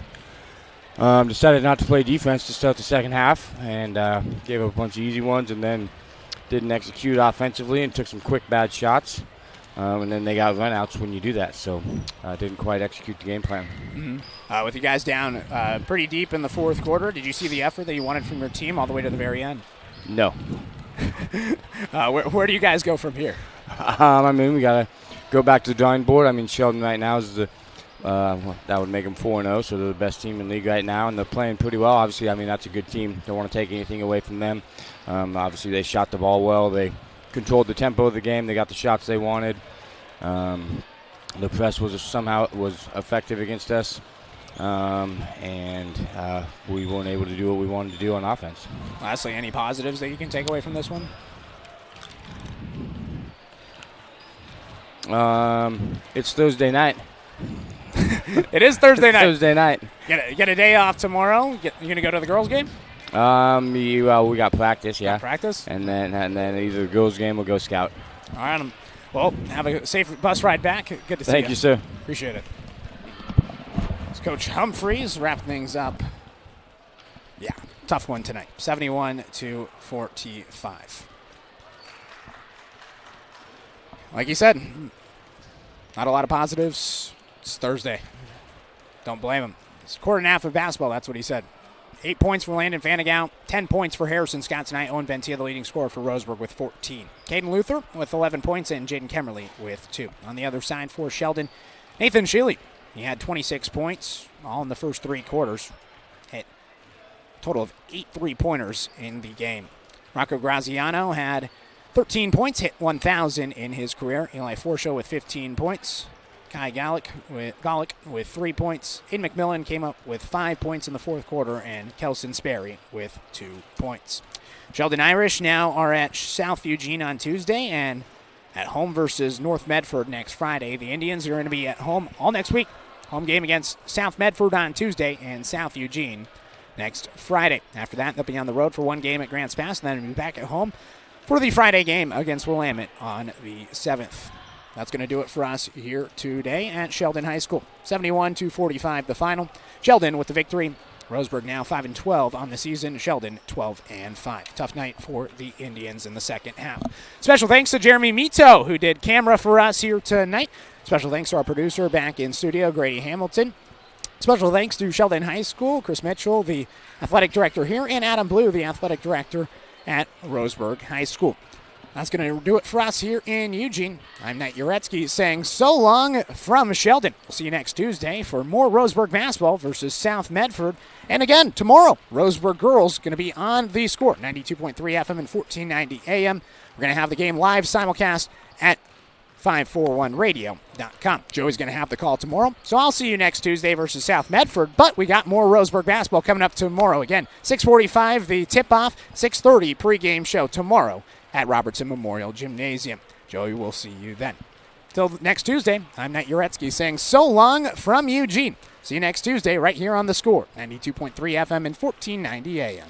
Decided not to play defense to start the second half and gave up a bunch of easy ones and then didn't execute offensively and took some quick bad shots. And then they got runouts when you do that, so didn't quite execute the game plan. Mm-hmm. With you guys down pretty deep in the fourth quarter, did you see the effort that you wanted from your team all the way to the very end? No. Where do you guys go from here? We got to go back to the drawing board. Sheldon right now is the That would make them 4-0, so they're the best team in the league right now, and they're playing pretty well. Obviously, I mean, that's a good team. Don't want to take anything away from them. Obviously, they shot the ball well. They controlled the tempo of the game. They got the shots they wanted. The press was effective against us, and we weren't able to do what we wanted to do on offense. Lastly, any positives that you can take away from this one? It's Thursday night. It is Thursday night. Thursday night. Get a day off tomorrow. You going to go to the girls' game? We got practice, yeah. Practice? And then either the girls' game or go scout. All right. Well, have a safe bus ride back. Good to see you. Thank you, sir. Appreciate it. It's Coach Humphreys wrap things up. Yeah, tough one tonight. 71-45. Like you said, not a lot of positives. It's Thursday. Don't blame him. It's a quarter and a half of basketball. That's what he said. 8 points for Landon Fanigout, 10 points for Harrison Scott tonight. Owen Ventia, the leading scorer for Roseburg, with 14. Caden Luther with 11 points, and Jaden Kemmerly with 2. On the other side for Sheldon, Nathan Shealy. He had 26 points, all in the first 3 quarters. Hit a total of 8 three-pointers in the game. Rocco Graziano had 13 points, hit 1,000 in his career. Eli Forshaw with 15 points. Kai Gallick with 3 points. Aiden McMillan came up with 5 points in the fourth quarter, and Kelson Sperry with 2 points. Sheldon Irish now are at South Eugene on Tuesday and at home versus North Medford next Friday. The Indians are going to be at home all next week. Home game against South Medford on Tuesday and South Eugene next Friday. After that, they'll be on the road for one game at Grants Pass, and then be back at home for the Friday game against Willamette on the 7th. That's going to do it for us here today at Sheldon High School. 71-45 the final. Sheldon with the victory. Roseburg now 5-12 on the season. Sheldon 12-5. Tough night for the Indians in the second half. Special thanks to Jeremy Mito, who did camera for us here tonight. Special thanks to our producer back in studio, Grady Hamilton. Special thanks to Sheldon High School, Chris Mitchell, the athletic director here, and Adam Blue, the athletic director at Roseburg High School. That's going to do it for us here in Eugene. I'm Nate Jarecki saying so long from Sheldon. We'll see you next Tuesday for more Roseburg basketball versus South Medford. And again, tomorrow, Roseburg girls going to be on the score, 92.3 FM and 1490 AM. We're going to have the game live simulcast at 541radio.com. Joey's going to have the call tomorrow, so I'll see you next Tuesday versus South Medford, but we got more Roseburg basketball coming up tomorrow. Again, 6:45 the tip-off, 6:30 pregame show tomorrow at Robertson Memorial Gymnasium. Joey, we'll see you then. Till next Tuesday, I'm Nate Jarecki saying so long from Eugene. See you next Tuesday right here on The Score, 92.3 FM and 1490 AM.